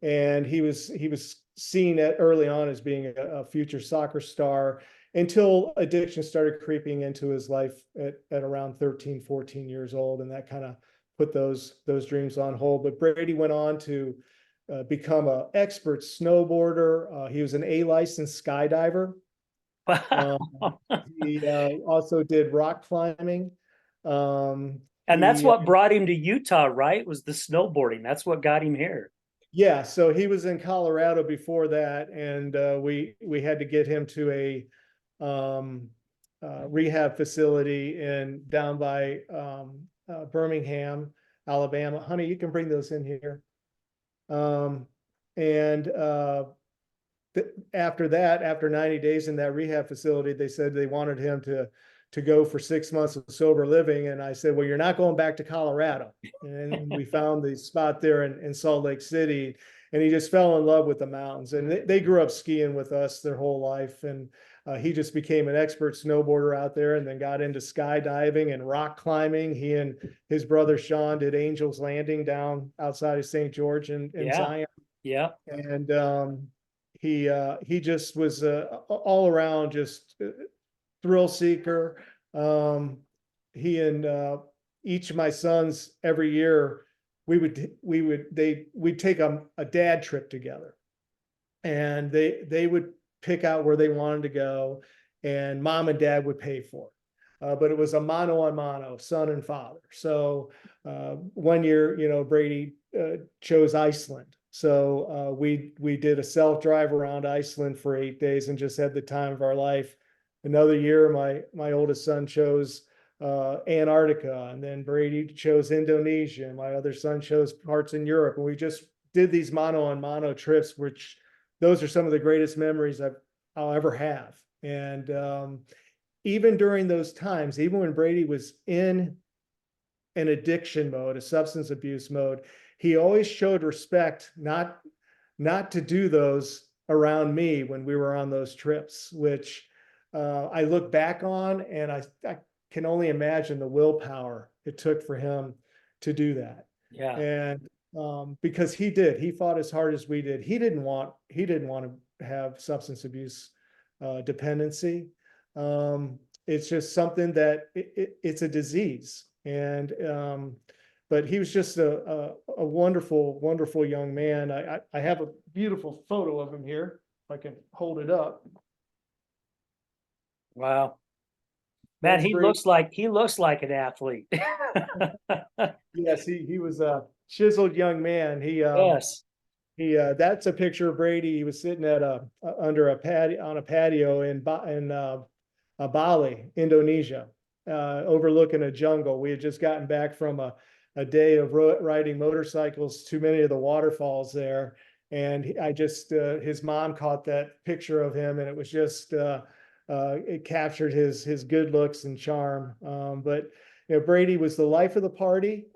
And he was seen early on as being a future soccer star, until addiction started creeping into his life at around 13, 14 years old. And that kind of put those dreams on hold. But Brady went on to become an expert snowboarder. He was an A licensed skydiver. Wow. He also did rock climbing. And that's He what brought him to Utah, right? Was the snowboarding. That's what got him here. Yeah, so he was in Colorado before that, and we had to get him to a rehab facility down by Birmingham, Alabama. Honey, you can bring those in here. And after that, after 90 days in that rehab facility, they said they wanted him to go for 6 months of sober living. And I said, well, you're not going back to Colorado. And we found the spot there in Salt Lake City, and he just fell in love with the mountains. And they grew up skiing with us their whole life. And he just became an expert snowboarder out there, and then got into skydiving and rock climbing. He and his brother Shaun did Angel's Landing down outside of St. George in Yeah. Zion. Yeah. And he just was all around just thrill seeker. He and each of my sons, every year we'd take a dad trip together, and they would pick out where they wanted to go, and mom and dad would pay for it. But it was a mano a mano, son and father. So one year, Brady chose Iceland. So we did a self-drive around Iceland for 8 days and just had the time of our life. Another year, my oldest son chose Antarctica, and then Brady chose Indonesia, and my other son chose parts in Europe. And we just did these mano a mano trips, which those are some of the greatest memories I'll ever have. And even during those times, even when Brady was in an addiction mode, a substance abuse mode, he always showed respect, not to do those around me when we were on those trips, which I look back on, and I can only imagine the willpower it took for him to do that. Yeah. And because he fought as hard as we did. He didn't want to have substance abuse dependency. It's just something that it's a disease. And but he was just a wonderful, wonderful young man. I have a beautiful photo of him here, if I can hold it up. Wow. Man, That's Brady. he looks like an athlete. Yes, he was a chiseled young man. Yes. That's a picture of Brady. He was sitting at under a patio on a patio in Bali, Indonesia, overlooking a jungle. We had just gotten back from a day of riding motorcycles to many of the waterfalls there. And I just, his mom caught that picture of him, and it was just, it captured his good looks and charm. But Brady was the life of the party.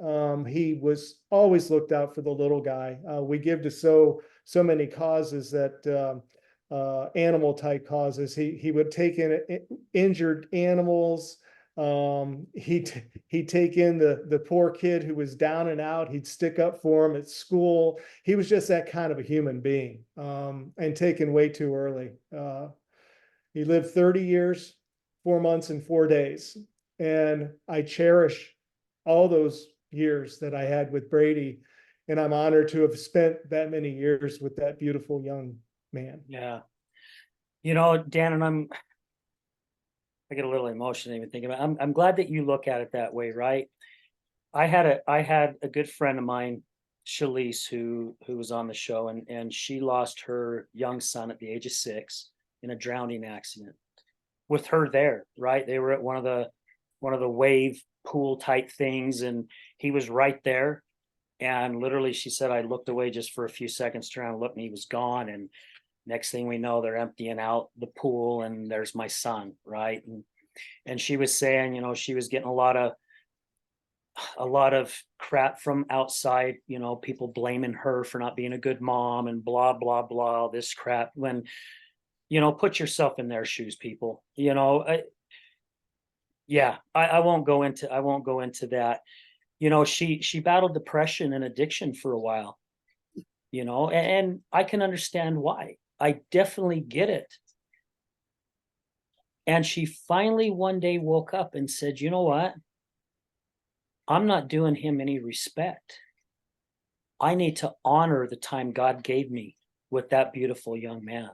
He was always looked out for the little guy. We give to so many causes that animal type causes. He would take in injured animals. He'd take in the poor kid who was down and out. He'd stick up for him at school. He was just that kind of a human being, and taken way too early. He lived 30 years, 4 months, and 4 days. And I cherish all those years that I had with Brady. And I'm honored to have spent that many years with that beautiful young man. Yeah. Dan, and I get a little emotional even thinking about it. I'm glad that you look at it that way, right? I had a good friend of mine, Shalise, who was on the show, and she lost her young son at the age of 6 in a drowning accident with her there, right? They were at one of the wave pool type things, and he was right there. And literally, she said, I looked away just for a few seconds, turned around and looked, and he was gone. And next thing we know, they're emptying out the pool, and there's my son, right? And she was saying, she was getting a lot of crap from outside, people blaming her for not being a good mom and blah, blah, blah, all this crap. When, put yourself in their shoes, people, I won't go into that. She battled depression and addiction for a while, and I can understand why. I definitely get it. And she finally one day woke up and said, you know what? I'm not doing him any respect. I need to honor the time God gave me with that beautiful young man.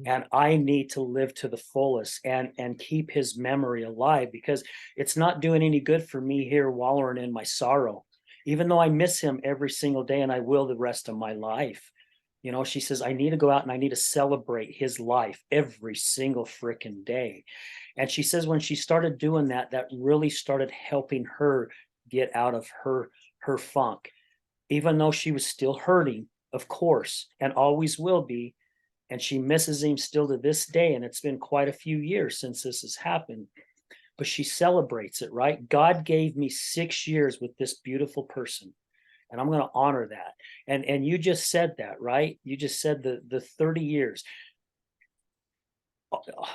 And I need to live to the fullest and keep his memory alive, because it's not doing any good for me here wallowing in my sorrow, even though I miss him every single day, and I will the rest of my life. She says, I need to go out and I need to celebrate his life every single freaking day. And she says when she started doing that, that really started helping her get out of her funk, even though she was still hurting, of course, and always will be. And she misses him still to this day. And it's been quite a few years since this has happened, but she celebrates it, right? God gave me 6 years with this beautiful person, and I'm going to honor that. And you just said that, right? You just said the 30 years.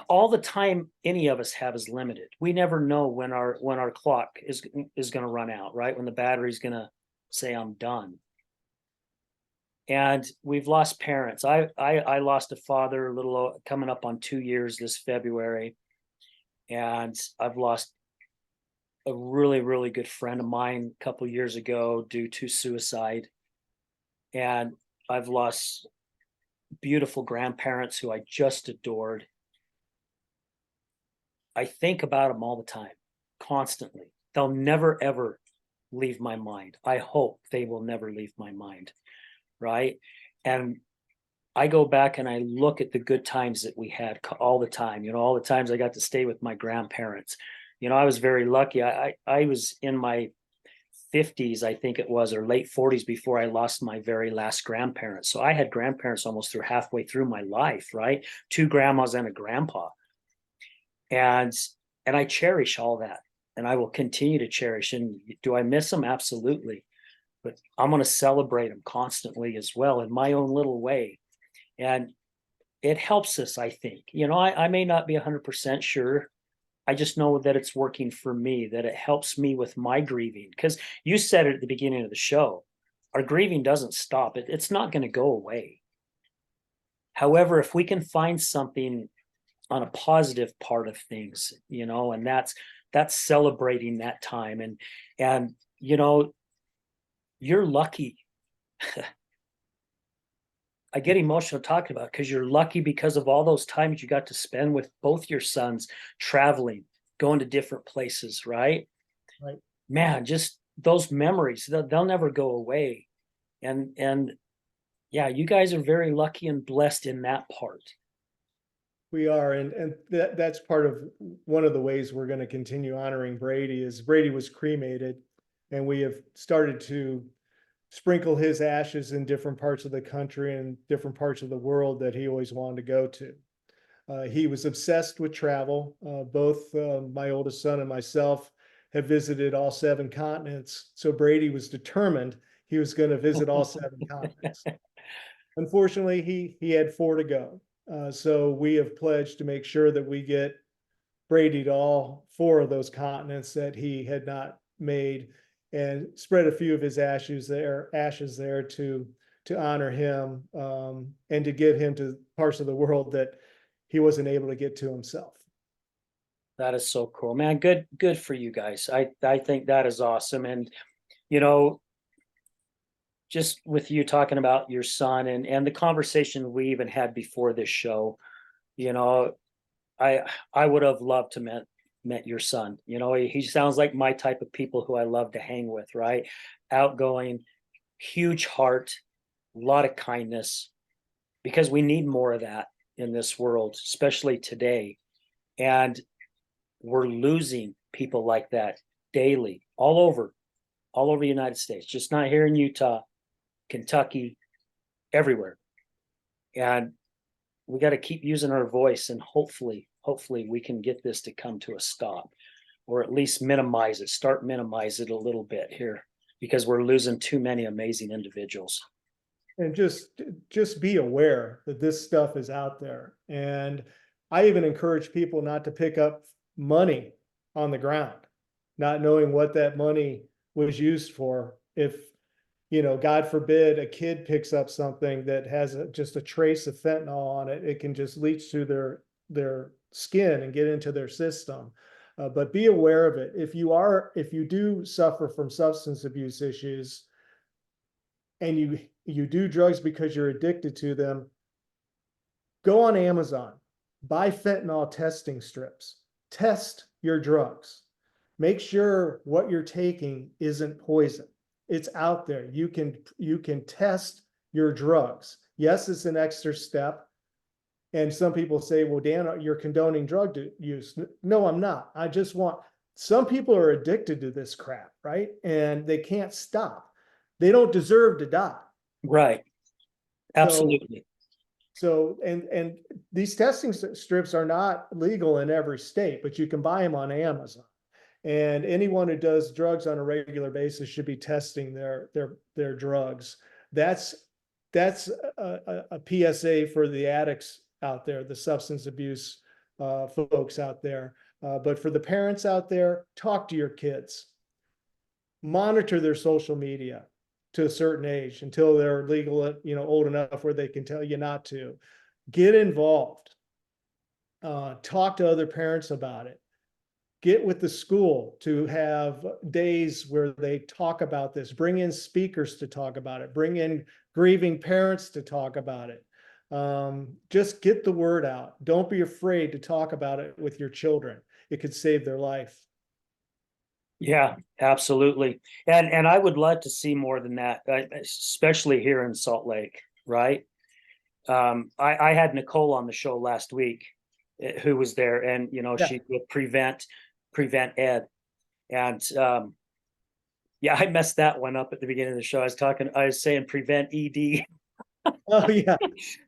All the time any of us have is limited. We never know when our clock is going to run out, right? When the battery's going to say I'm done. And we've lost parents. I lost a father a little coming up on 2 years this February. And I've lost a really, really good friend of mine a couple years ago due to suicide. And I've lost beautiful grandparents who I just adored. I think about them all the time, constantly. They'll never, ever leave my mind. I hope they will never leave my mind. Right. And I go back and I look at the good times that we had all the time, all the times I got to stay with my grandparents. I was very lucky. I was in my 50s, I think it was, or late 40s before I lost my very last grandparents. So I had grandparents almost through halfway through my life, right? 2 grandmas and a grandpa. And I cherish all that, and I will continue to cherish. And do I miss them? Absolutely. But I'm going to celebrate them constantly as well in my own little way. And it helps us, I think. I may not be 100% sure. I just know that it's working for me, that it helps me with my grieving. Because you said it at the beginning of the show, our grieving doesn't stop. It's not going to go away. However, if we can find something on a positive part of things, and that's celebrating that time. And you're lucky. I get emotional talking about it, because you're lucky because of all those times you got to spend with both your sons, traveling, going to different places, right? Right. Man, just those memories, they'll never go away. And yeah, you guys are very lucky and blessed in that part. We are, and that's part of one of the ways we're going to continue honoring Brady. Is Brady was cremated, and we have started to sprinkle his ashes in different parts of the country and different parts of the world that he always wanted to go to. He was obsessed with travel. Both my oldest son and myself have visited all 7 continents. So Brady was determined he was going to visit all 7 continents. Unfortunately, he had 4 to go. So we have pledged to make sure that we get Brady to all 4 of those continents that he had not made, and spread a few of his ashes there to honor him, and to get him to parts of the world that he wasn't able to get to himself. That is so cool, man. Good for you guys. I think that is awesome. And you know, just with you talking about your son and the conversation we even had before this show, you know, I would have loved to met your son. You know, he sounds like my type of people who I love to hang with, right? Outgoing, huge heart, a lot of kindness, because we need more of that in this world, especially today. And we're losing people like that daily, all over the United States, just not here in Utah, Kentucky, everywhere. And we got to keep using our voice, and hopefully we can get this to come to a stop, or at least start minimize it a little bit here, because we're losing too many amazing individuals. And just be aware that this stuff is out there. And I even encourage people not to pick up money on the ground, not knowing what that money was used for. If, God forbid, a kid picks up something that has just a trace of fentanyl on it, it can just leach through their skin and get into their system. But be aware of it. If you do suffer from substance abuse issues, and you do drugs because you're addicted to them, go on Amazon, buy fentanyl testing strips, test your drugs, make sure what you're taking isn't poison. It's out there. You can test your drugs. Yes, it's an extra step. And some people say, well, Dan, you're condoning drug use. No, I'm not. Some people are addicted to this crap, right? And they can't stop. They don't deserve to die. Right. Absolutely. And these testing strips are not legal in every state, but you can buy them on Amazon. And anyone who does drugs on a regular basis should be testing their drugs. That's a PSA for the addicts out there, the substance abuse folks out there. But for the parents out there, talk to your kids. Monitor their social media to a certain age until they're legal, old enough where they can tell you not to. Get involved. Talk to other parents about it. Get with the school to have days where they talk about this. Bring in speakers to talk about it. Bring in grieving parents to talk about it. Just get the word out. Don't be afraid to talk about it with your children. It could save their life. Yeah, absolutely. And I would love to see more than that, especially here in Salt Lake, right? I had Nicole on the show last week, who was there, and Yeah. she would prevent ed. And yeah, I messed that one up at the beginning of the show. I was saying prevent ED. Oh yeah.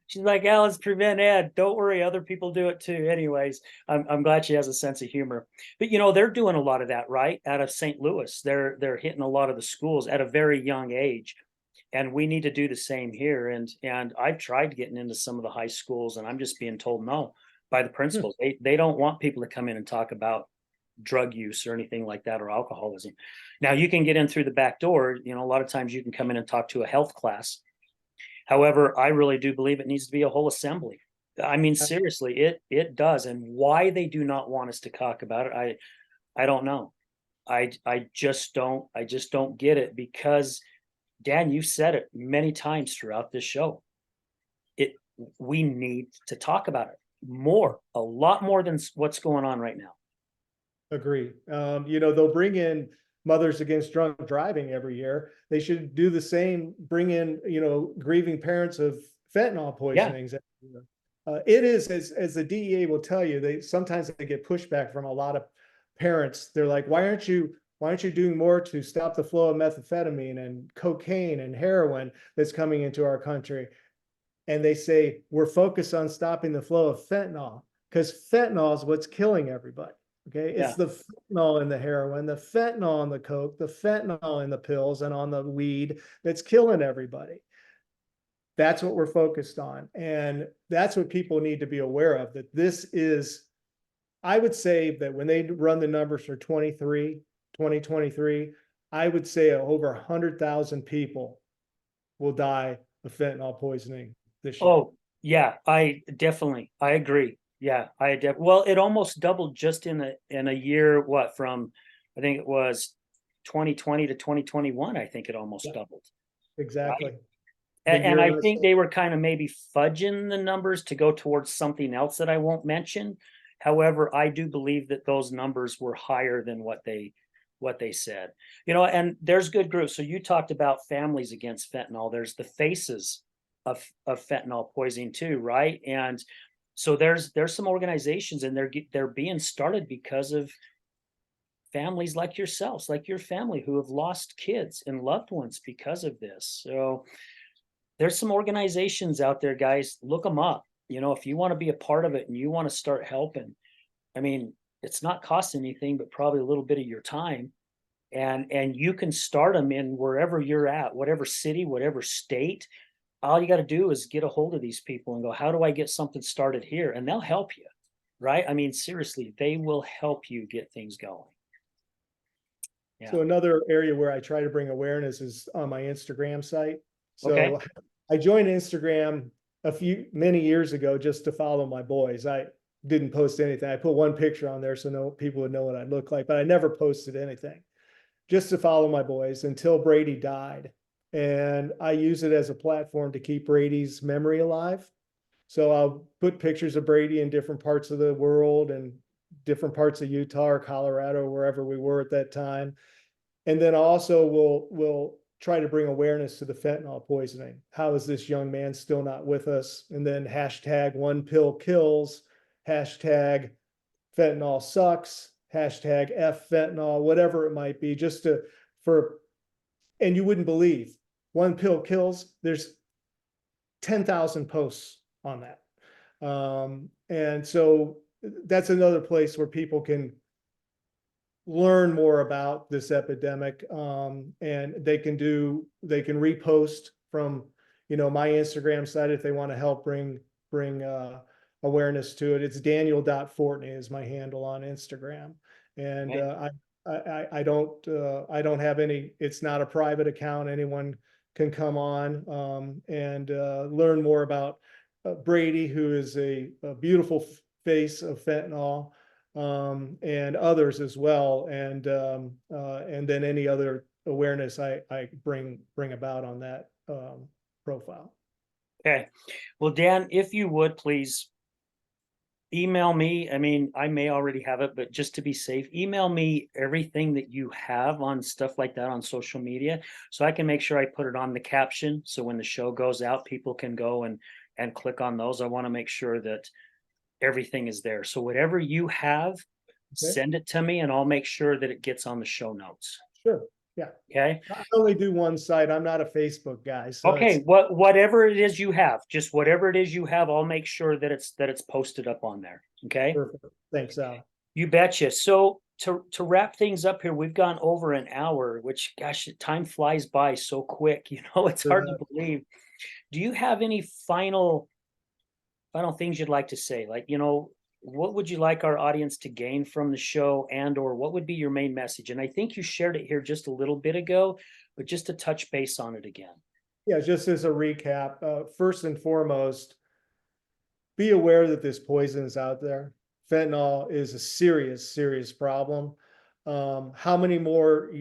She's like, Alice, prevent ed. Don't worry, other people do it too. Anyways, I'm glad she has a sense of humor. But they're doing a lot of that, right? Out of St. Louis. They're hitting a lot of the schools at a very young age. And we need to do the same here. And I've tried getting into some of the high schools, and I'm just being told no by the principals. They don't want people to come in and talk about drug use or anything like that, or alcoholism. Now you can get in through the back door. A lot of times you can come in and talk to a health class. However, I really do believe it needs to be a whole assembly. I mean, seriously, it does. And why they do not want us to talk about it, I don't know. I just don't get it, because Dan, you've said it many times throughout this show. We need to talk about it more, a lot more than what's going on right now. Agree. They'll bring in Mothers Against Drunk Driving every year. They should do the same, bring in, grieving parents of fentanyl Yeah, poisonings. It is, as the DEA will tell you, sometimes they get pushback from a lot of parents. They're like, why aren't you doing more to stop the flow of methamphetamine and cocaine and heroin that's coming into our country? And they say, we're focused on stopping the flow of fentanyl, because fentanyl is what's killing everybody. Okay. yeah. It's the fentanyl in the heroin, the fentanyl in the coke, the fentanyl in the pills and on the weed that's killing everybody. That's what we're focused on. And that's what people need to be aware of, that this is, I would say that when they run the numbers for 2023, I would say over 100,000 people will die of fentanyl poisoning this year. Oh, yeah, I agree. Yeah, well, it almost doubled just in a year, what, from, I think it was 2020 to 2021, I think it almost Yeah, doubled, right? exactly. The And year I of think the they were kind of maybe fudging the numbers to go towards something else that I won't mention. However, I do believe that those numbers were higher than what they said. And there's good groups. So you talked about Families Against Fentanyl. There's the Faces of fentanyl poisoning too, right? And so there's some organizations, and they're being started because of families like yourselves, like your family, who have lost kids and loved ones because of this. So there's some organizations out there, guys. Look them up. If you want to be a part of it and you want to start helping, I mean, it's not costing anything, but probably a little bit of your time. And you can start them in wherever you're at, whatever city, whatever state. All you got to do is get a hold of these people and go, how do I get something started here? And they'll help you, right? I mean, seriously, they will help you get things going. Yeah. So another area where I try to bring awareness is on my Instagram site. Okay. So I joined Instagram many years ago just to follow my boys. I didn't post anything. I put one picture on there so people would know what I look like, but I never posted anything, just to follow my boys until Brady died. And I use it as a platform to keep Brady's memory alive. So I'll put pictures of Brady in different parts of the world and different parts of Utah or Colorado, wherever we were at that time. And then also we'll try to bring awareness to the fentanyl poisoning. How is this young man still not with us? And then hashtag one pill kills, hashtag fentanyl sucks, hashtag F fentanyl, whatever it might be, and you wouldn't believe, one pill kills, there's 10,000 posts on that. And so that's another place where people can learn more about this epidemic. And they can repost from, my Instagram site if they want to help bring awareness to it. It's Daniel.Fortney is my handle on Instagram. And Okay. I don't have any, it's not a private account. Anyone can come on and learn more about Brady, who is a beautiful face of fentanyl, and others as well. And then any other awareness I bring about on that profile. Okay. Well, Dan, if you would please email me. I mean, I may already have it, but just to be safe, email me everything that you have on stuff like that on social media, so I can make sure I put it on the caption. So when the show goes out, people can go and click on those. I want to make sure that everything is there. So whatever you have, Okay, send it to me and I'll make sure that it gets on the show notes. sure. Yeah. Okay. I only do one site. I'm not a Facebook guy. So Okay. Whatever it is you have, just whatever it is you have, I'll make sure that it's posted up on there. Okay. perfect. Thanks, Al. You betcha. So to wrap things up here, we've gone over an hour, which, gosh, time flies by so quick. It's hard to believe. Do you have any final things you'd like to say? Like, what would you like our audience to gain from the show, and or what would be your main message? And I think you shared it here just a little bit ago, but just to touch base on it again. Yeah, just as a recap, first and foremost, be aware that this poison is out there. Fentanyl is a serious, serious problem. How many more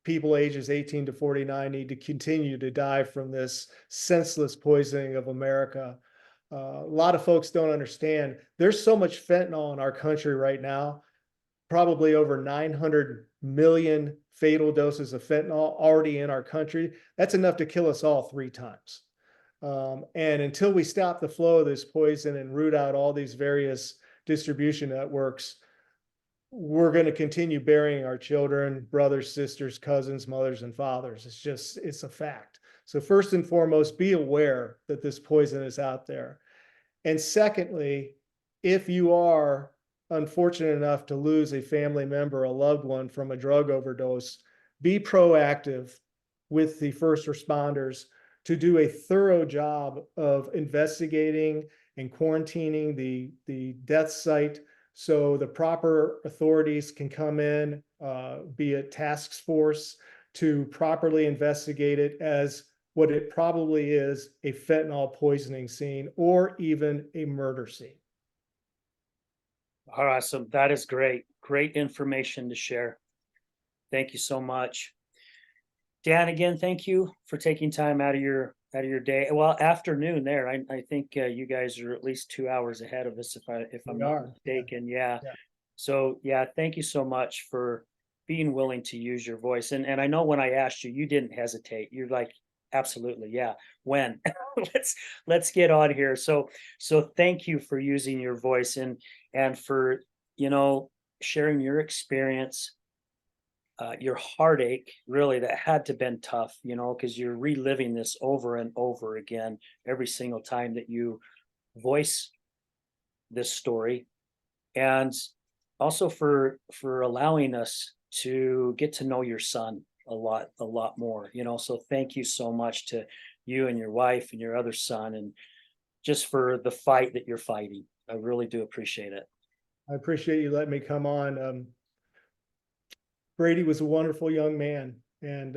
people ages 18 to 49 need to continue to die from this senseless poisoning of America? A lot of folks don't understand. There's so much fentanyl in our country right now. probably over 900 million fatal doses of fentanyl already in our country. That's enough to kill us all 3 times. And until we stop the flow of this poison and root out all these various distribution networks, we're going to continue burying our children, brothers, sisters, cousins, mothers, and fathers. It's a fact. So first and foremost, be aware that this poison is out there. And secondly, if you are unfortunate enough to lose a family member, a loved one from a drug overdose, be proactive with the first responders to do a thorough job of investigating and quarantining the death site so the proper authorities can come in, be it task force, to properly investigate it as what it probably is, a fentanyl poisoning scene or even a murder scene. Awesome. That is great. Great information to share. Thank you so much. Dan, again, thank you for taking time out of your day. Well, afternoon there. I think you guys are at least 2 hours ahead of us, if I'm We not are. mistaken. Yeah. Yeah. So yeah, thank you so much for being willing to use your voice. And I know when I asked you, you didn't hesitate. You're like, absolutely, yeah. When? let's get on here. So thank you for using your voice and for, sharing your experience, your heartache, really, that had to been tough, because you're reliving this over and over again every single time that you voice this story. And also for allowing us to get to know your son a lot more, so thank you so much to you and your wife and your other son, and just for the fight that you're fighting. I really do appreciate it. I appreciate you letting me come on. Brady was a wonderful young man, and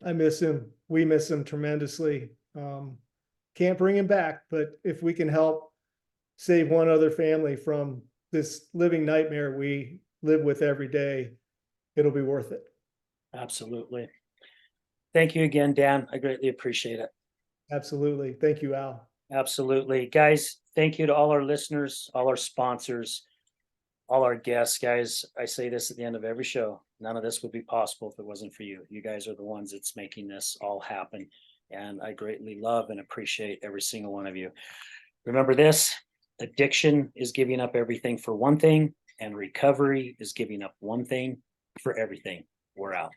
I miss him. We miss him tremendously. Can't bring him back, but if we can help save one other family from this living nightmare we live with every day, it'll be worth it. Absolutely. Thank you again, Dan. I greatly appreciate it. Absolutely. Thank you, Al. Absolutely. Guys, thank you to all our listeners, all our sponsors, all our guests. Guys, I say this at the end of every show. None of this would be possible if it wasn't for you. You guys are the ones that's making this all happen. And I greatly love and appreciate every single one of you. Remember this: addiction is giving up everything for one thing, and recovery is giving up one thing for everything. We're out.